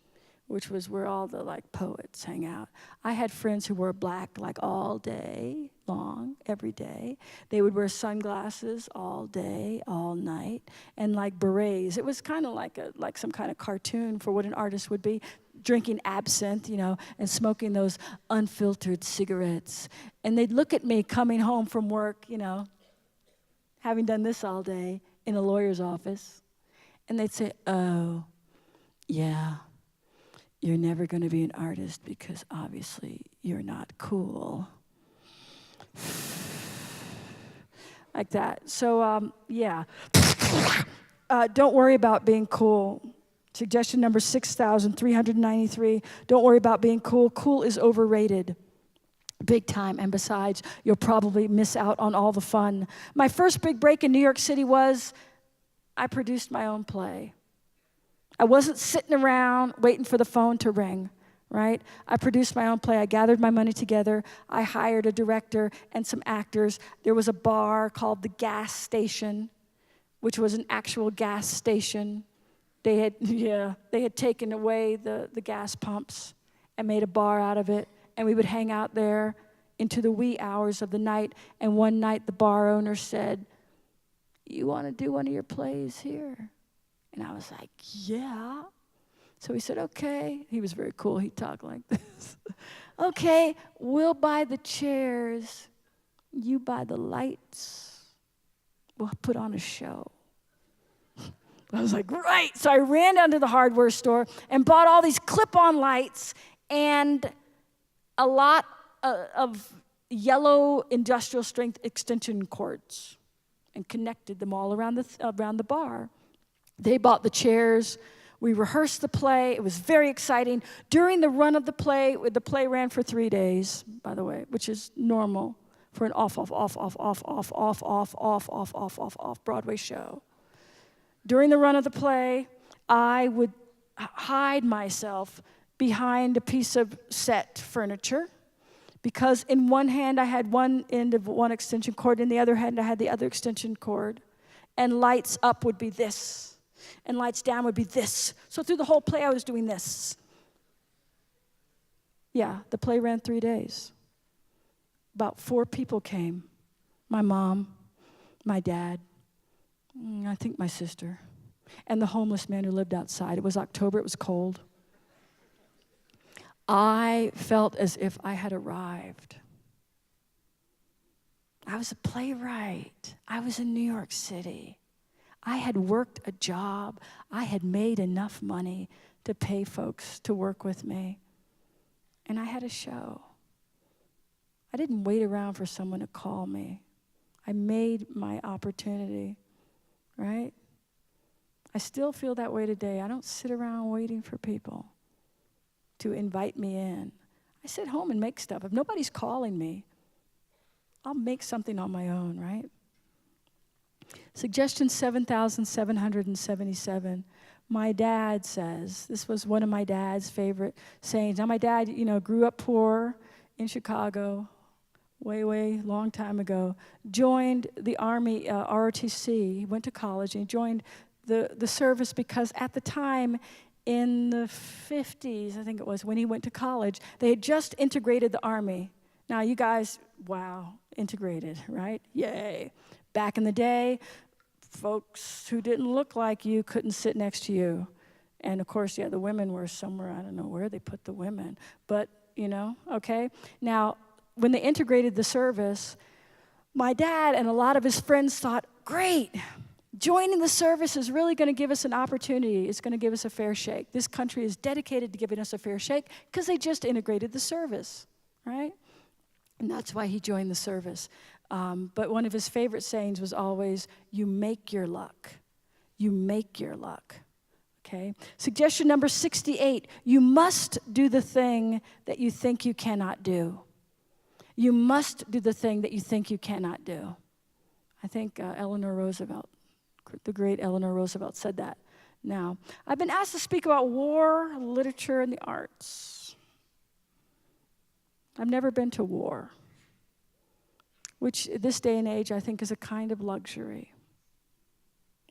which was where all the poets hang out. I had friends who wore black all day long, every day. They would wear sunglasses all day, all night, and berets. It was kind of like some kind of cartoon for what an artist would be. Drinking absinthe, and smoking those unfiltered cigarettes. And they'd look at me coming home from work, having done this all day in a lawyer's office, and they'd say, "Oh, yeah, you're never going to be an artist because obviously you're not cool." Like that. So, yeah. Don't worry about being cool. Suggestion number 6,393, don't worry about being cool. Cool is overrated, big time, and besides, you'll probably miss out on all the fun. My first big break in New York City was I produced my own play. I wasn't sitting around waiting for the phone to ring, right? I produced my own play. I gathered my money together. I hired a director and some actors. There was a bar called the Gas Station, which was an actual gas station. They had taken away the gas pumps and made a bar out of it, and we would hang out there into the wee hours of the night. And one night the bar owner said, "You want to do one of your plays here?" And I was like, "Yeah." So he said, "Okay." He was very cool. He talked like this. "Okay, we'll buy the chairs. You buy the lights. We'll put on a show." I was like, right. So I ran down to the hardware store and bought all these clip-on lights and a lot of yellow industrial strength extension cords and connected them all around the bar. They bought the chairs. We rehearsed the play. It was very exciting. During the run of the play ran for 3 days, by the way, which is normal for an off Broadway show. During the run of the play, I would hide myself behind a piece of set furniture because in one hand I had one end of one extension cord, in the other hand I had the other extension cord, and lights up would be this, and lights down would be this. So through the whole play I was doing this. Yeah, the play ran 3 days. About 4 people came. My mom, my dad, I think my sister, and the homeless man who lived outside. It was October, it was cold. I felt as if I had arrived. I was a playwright. I was in New York City. I had worked a job. I had made enough money to pay folks to work with me. And I had a show. I didn't wait around for someone to call me. I made my opportunity. Right? I still feel that way today. I don't sit around waiting for people to invite me in. I sit home and make stuff. If nobody's calling me, I'll make something on my own, right? Suggestion 7,777. my dad says. This was one of my dad's favorite sayings. Now, my dad, grew up poor in Chicago, way, long time ago, joined the Army, ROTC, went to college, and he joined the service because at the time, in the 50s, I think it was, when he went to college, they had just integrated the Army. Now, you guys, wow, integrated, right? Yay. Back in the day, folks who didn't look like you couldn't sit next to you. And of course, the women were somewhere, I don't know where they put the women, but, okay? Now, when they integrated the service, my dad and a lot of his friends thought, great, joining the service is really going to give us an opportunity. It's going to give us a fair shake. This country is dedicated to giving us a fair shake because they just integrated the service, right? And that's why he joined the service. But one of his favorite sayings was always, you make your luck. You make your luck. Okay? Suggestion number 68, you must do the thing that you think you cannot do. You must do the thing that you think you cannot do. I think Eleanor Roosevelt, the great Eleanor Roosevelt, said that. Now, I've been asked to speak about war, literature, and the arts. I've never been to war, which this day and age I think is a kind of luxury,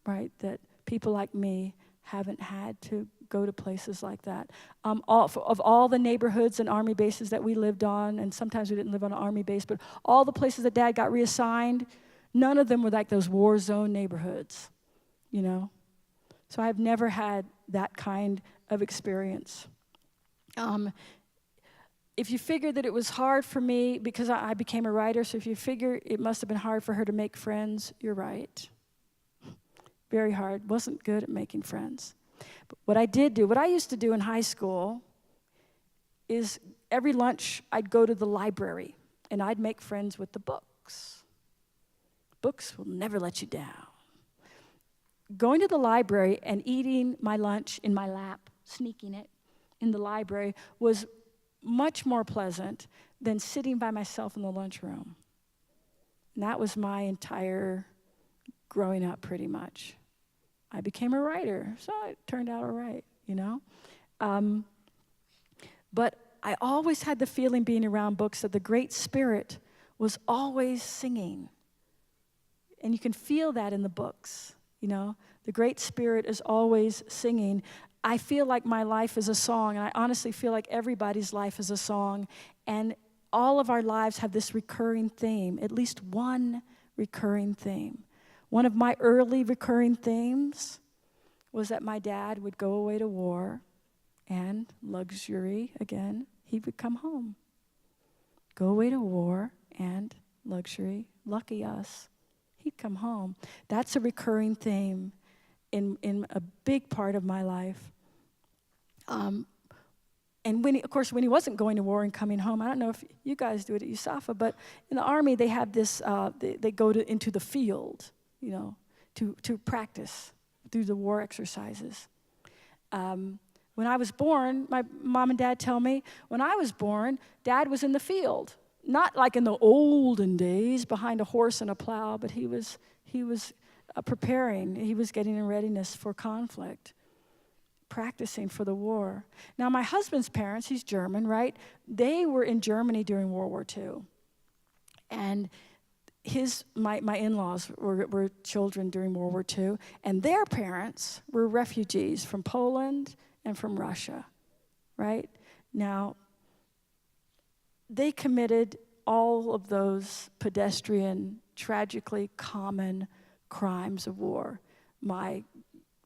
right? That people like me haven't had to go to places like that. Of all the neighborhoods and Army bases that we lived on, and sometimes we didn't live on an Army base, but all the places that Dad got reassigned, none of them were like those war zone neighborhoods, So I've never had that kind of experience. If you figure that it was hard for me, because I became a writer, so if you figure it must have been hard for her to make friends, you're right. Very hard. Wasn't good at making friends. But what I used to do in high school is every lunch I'd go to the library and I'd make friends with the books. Books will never let you down. Going to the library and eating my lunch in my lap, sneaking it in the library, was much more pleasant than sitting by myself in the lunchroom. And that was my entire growing up, pretty much. I became a writer, so it turned out all right, But I always had the feeling, being around books, that the Great Spirit was always singing. And you can feel that in the books, The Great Spirit is always singing. I feel like my life is a song, and I honestly feel like everybody's life is a song, and all of our lives have this recurring theme, at least one recurring theme. One of my early recurring themes was that my dad would go away to war, and luxury, again, he would come home. Go away to war, and luxury, lucky us, he'd come home. That's a recurring theme in a big part of my life. And when he wasn't going to war and coming home, I don't know if you guys do it at USAFA, but in the Army they have this, they go into the field, to practice through the war exercises. When I was born, my mom and dad tell me, when I was born, Dad was in the field. Not like in the olden days behind a horse and a plow, but he was preparing. He was getting in readiness for conflict, practicing for the war. Now, my husband's parents, he's German, right? They were in Germany during World War II. And my in-laws were children during World War II, and their parents were refugees from Poland and from Russia, right? Now, they committed all of those pedestrian, tragically common crimes of war. My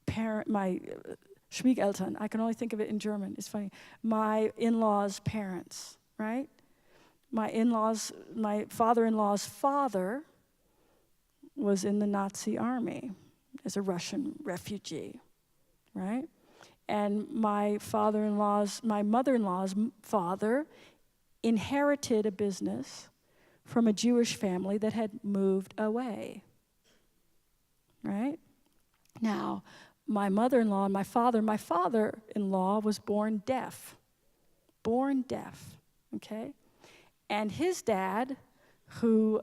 Schwiegereltern, I can only think of it in German, it's funny. My in-laws' parents, right? My father-in-law's father was in the Nazi army as a Russian refugee, right? And my mother-in-law's father inherited a business from a Jewish family that had moved away, right? Now, my mother-in-law and my father-in-law was born deaf, okay? And his dad knew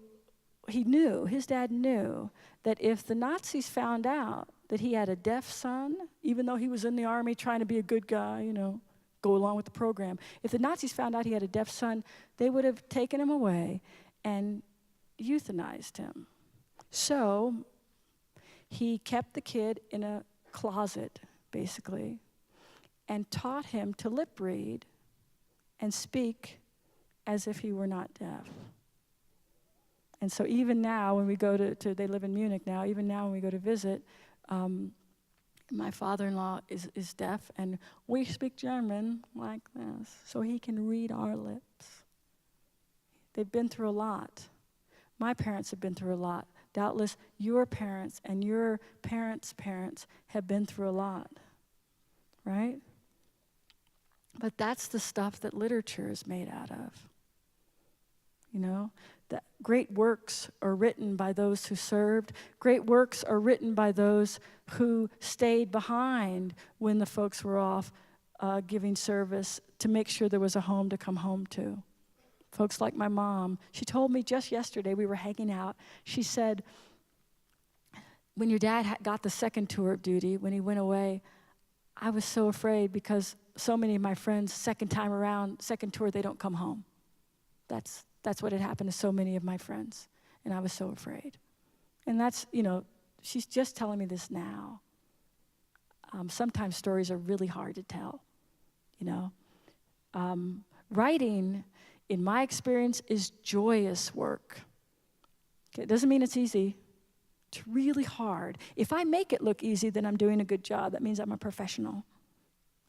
that if the Nazis found out that he had a deaf son, even though he was in the army trying to be a good guy, go along with the program. If the Nazis found out he had a deaf son, they would have taken him away and euthanized him. So he kept the kid in a closet, basically, and taught him to lip read and speak as if he were not deaf. And so even now, when we go to they live in Munich now, even now when we go to visit, my father-in-law is deaf, and we speak German like this, so he can read our lips. They've been through a lot. My parents have been through a lot. Doubtless your parents and your parents' parents have been through a lot, right? But that's the stuff that literature is made out of. That great works are written by those who served. Great works are written by those who stayed behind when the folks were off giving service to make sure there was a home to come home to. Folks like my mom. She told me just yesterday, we were hanging out, she said, when your dad got the second tour of duty, when he went away, I was so afraid because so many of my friends, second time around, second tour, they don't come home. That's what had happened to so many of my friends, and I was so afraid. And that's, she's just telling me this now. Sometimes stories are really hard to tell, Writing, in my experience, is joyous work. Okay, it doesn't mean it's easy. It's really hard. If I make it look easy, then I'm doing a good job. That means I'm a professional.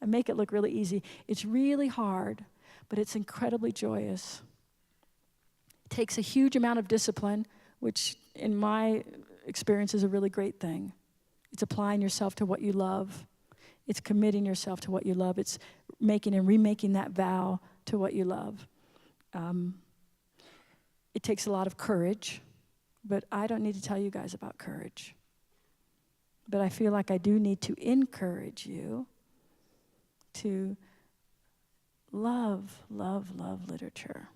I make it look really easy. It's really hard, but it's incredibly joyous. It takes a huge amount of discipline, which in my experience is a really great thing. It's applying yourself to what you love. It's committing yourself to what you love. It's making and remaking that vow to what you love. It takes a lot of courage, but I don't need to tell you guys about courage. But I feel like I do need to encourage you to love, love, love literature.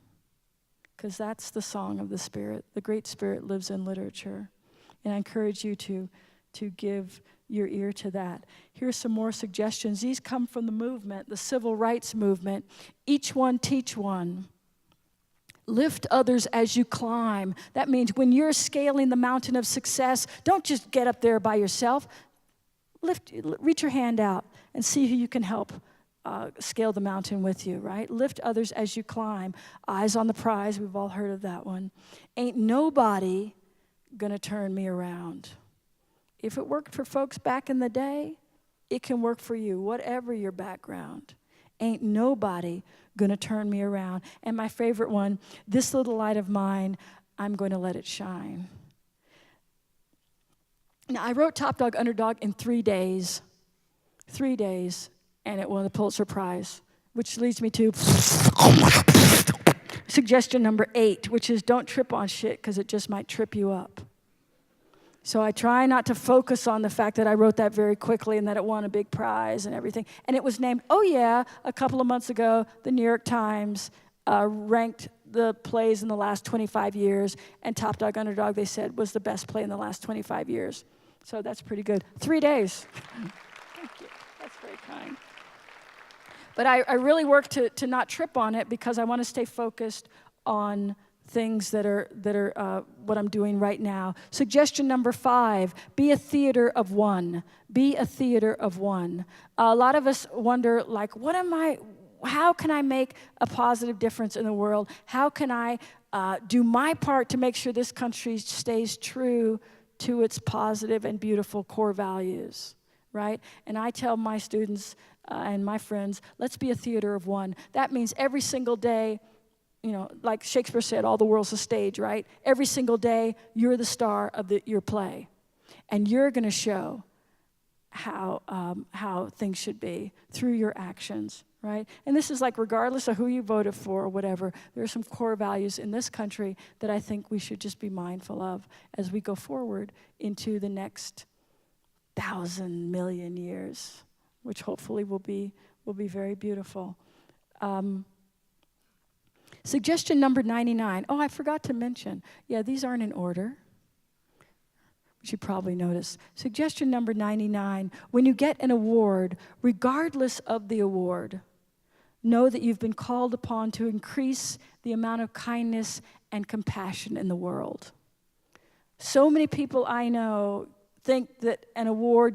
Because that's the song of the Spirit. The Great Spirit lives in literature. And I encourage you to give your ear to that. Here's some more suggestions. These come from the movement, the civil rights movement. Each one teach one. Lift others as you climb. That means when you're scaling the mountain of success, don't just get up there by yourself. Reach your hand out and see who you can help scale the mountain with you, right? Lift others as you climb. Eyes on the prize. We've all heard of that one. Ain't nobody gonna turn me around. If it worked for folks back in the day, it can work for you, whatever your background. Ain't nobody gonna turn me around. And my favorite one, this little light of mine, I'm going to let it shine. Now, I wrote Top Dog, Underdog in 3 days. 3 days, and it won the Pulitzer Prize, which leads me to suggestion number 8, which is don't trip on shit because it just might trip you up. So I try not to focus on the fact that I wrote that very quickly and that it won a big prize and everything. And it was named, a couple of months ago, the New York Times ranked the plays in the last 25 years, and Top Dog, Underdog, they said, was the best play in the last 25 years. So that's pretty good. 3 days. Thank you. That's very kind. But I really work to not trip on it because I want to stay focused on things that are what I'm doing right now. Suggestion number 5, be a theater of one. Be a theater of one. A lot of us wonder, how can I make a positive difference in the world? How can I do my part to make sure this country stays true to its positive and beautiful core values, right? And I tell my students and my friends, let's be a theater of one. That means every single day, like Shakespeare said, all the world's a stage, right? Every single day, you're the star of your play. And you're going to show how things should be through your actions, right? And this is like regardless of who you voted for or whatever, there are some core values in this country that I think we should just be mindful of as we go forward into the next 1,000 million years, which hopefully will be very beautiful. Suggestion number 99. Oh, I forgot to mention. Yeah, these aren't in order. But you probably noticed. Suggestion number 99, when you get an award, regardless of the award, know that you've been called upon to increase the amount of kindness and compassion in the world. So many people I know think that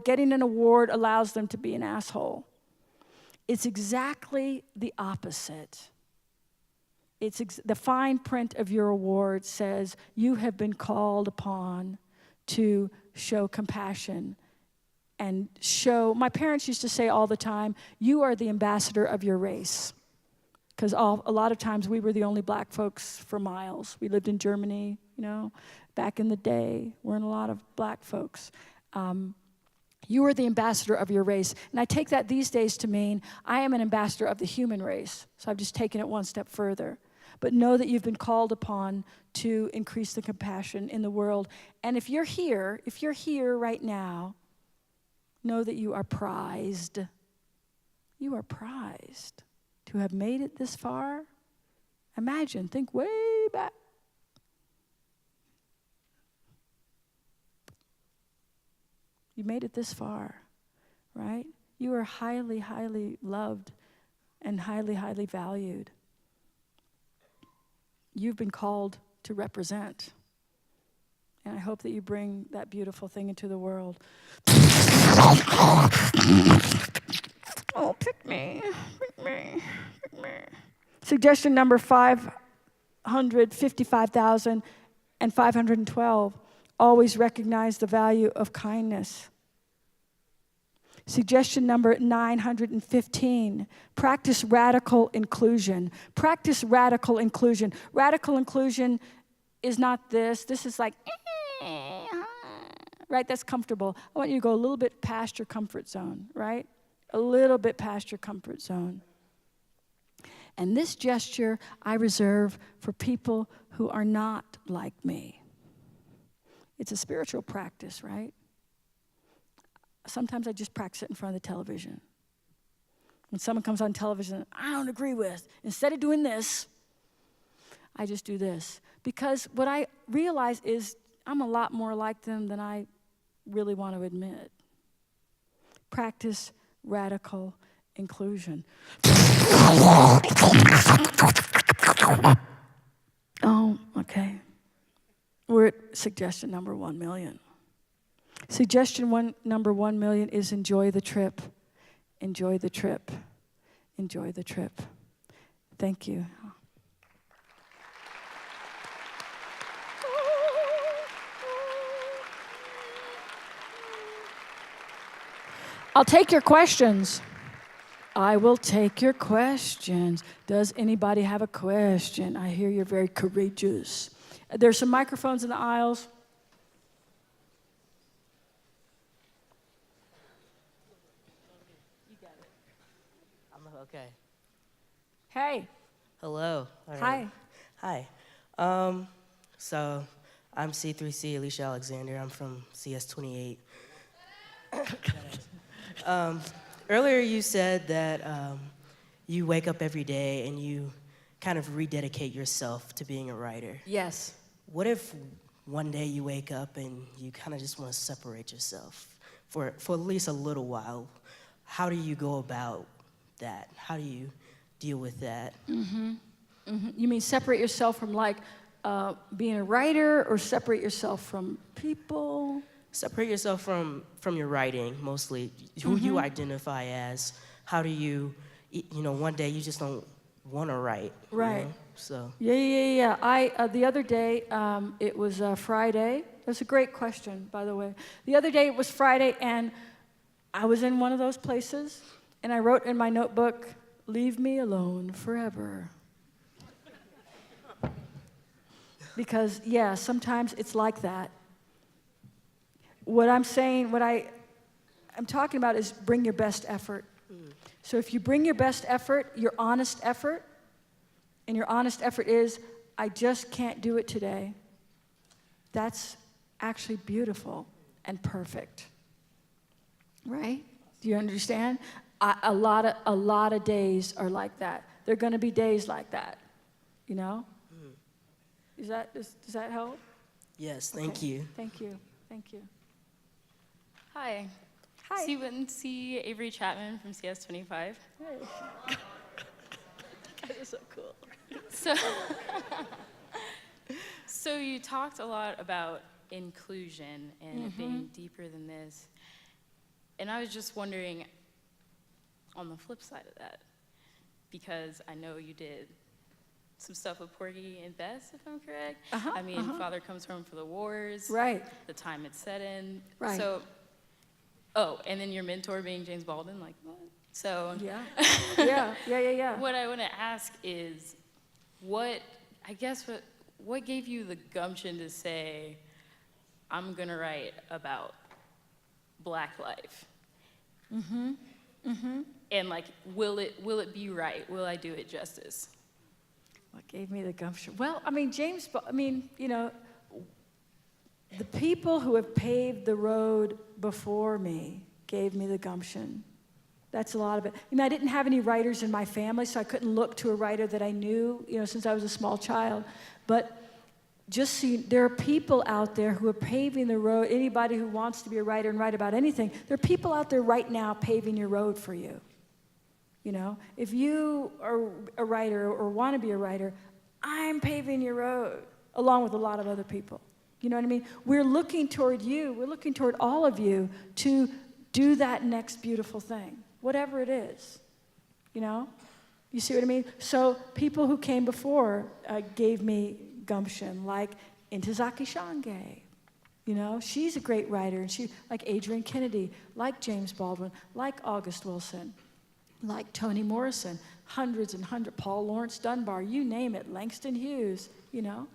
getting an award allows them to be an asshole. It's exactly the opposite. The fine print of your award says you have been called upon to show compassion and my parents used to say all the time, you are the ambassador of your race. Because a lot of times we were the only black folks for miles. We lived in Germany, back in the day. Weren't a lot of black folks. You are the ambassador of your race. And I take that these days to mean I am an ambassador of the human race. So I've just taken it one step further. But know that you've been called upon to increase the compassion in the world. And if you're here right now, know that you are prized. You are prized to have made it this far. Imagine, think way back. You made it this far, right? You are highly, highly loved and highly, highly valued. You've been called to represent. And I hope that you bring that beautiful thing into the world. Oh, pick me. Suggestion number 555,512. Always recognize the value of kindness. Suggestion number 915, practice radical inclusion. Practice radical inclusion. Radical inclusion is not this. This is like, right? That's comfortable. I want you to go a little bit past your comfort zone, right? A little bit past your comfort zone. And this gesture I reserve for people who are not like me. It's a spiritual practice, right? Sometimes I just practice it in front of the television. When someone comes on television I don't agree with, instead of doing this, I just do this. Because what I realize is I'm a lot more like them than I really want to admit. Practice radical inclusion. Oh, okay. We're at suggestion number 1 million. Suggestion number 1 million is enjoy the trip. Enjoy the trip. Enjoy the trip. Thank you. I'll take your questions. I will take your questions. Does anybody have a question? I hear you're very courageous. There's some microphones in the aisles. You got it. I'm okay. Hey. Hello. All Hi. right. Hi. So I'm C3C, Alicia Alexander. I'm from CS28. Earlier you said that you wake up every day and you kind of rededicate yourself to being a writer. Yes. What if one day you wake up and you kind of just want to separate yourself for at least a little while? How do you go about that? How do you deal with that? Mm-hmm. Mm-hmm. You mean separate yourself from being a writer, or separate yourself from people? Separate yourself from your writing, mostly. Who you identify as. How do you, one day you just don't want to write. Right. You know? So. Yeah. The other day, it was Friday. That's a great question, by the way. The other day it was Friday, and I was in one of those places, and I wrote in my notebook, "Leave me alone forever." Because, yeah, sometimes it's like that. What I'm talking about is bring your best effort. So if you bring your best effort, your honest effort, and your honest effort is, I just can't do it today, that's actually beautiful and perfect. Right? Do you understand? A lot of days are like that. There are going to be days like that, Does that help? Yes, thank you. Thank you. Thank you. Hi. Hi. So you went and see Avery Chapman from CS25. Hey. That is so cool. So, so you talked a lot about inclusion and it being deeper than this. And I was just wondering, on the flip side of that, because I know you did some stuff with Porgy and Bess, if I'm correct. I mean, Father Comes Home for the Wars. Right. The time it's set in. Right. So, oh, and then your mentor being James Baldwin, like what? So. Yeah. What I want to ask is, what gave you the gumption to say, I'm gonna write about Black life? And like, will it be right? Will I do it justice? What gave me the gumption? Well, I mean, you know, the people who have paved the road before me gave me the gumption. That's a lot of it. I mean, I didn't have any writers in my family, so I couldn't look to a writer that I knew, you know, since I was a small child. But just so there are people out there who are paving the road. Anybody who wants to be a writer and write about anything, there are people out there right now paving your road for you. You know, if you are a writer or want to be a writer, I'm paving your road, along with a lot of other people. You know what I mean? We're looking toward you. We're looking toward all of you to do that next beautiful thing, whatever it is. You know? You see what I mean? So people who came before gave me gumption, like Ntozake Shange. You know, she's a great writer, and she, like Adrienne Kennedy, like James Baldwin, like August Wilson, like Toni Morrison, hundreds and hundreds, Paul Laurence Dunbar, you name it, Langston Hughes, you know?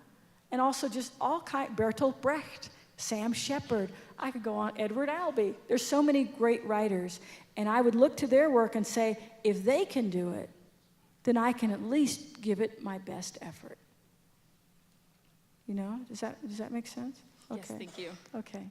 And also just all kind, Bertolt Brecht, Sam Shepard, I could go on, Edward Albee. There's so many great writers, and I would look to their work and say, if they can do it, then I can at least give it my best effort. You know, does that make sense? Yes, thank you. Okay.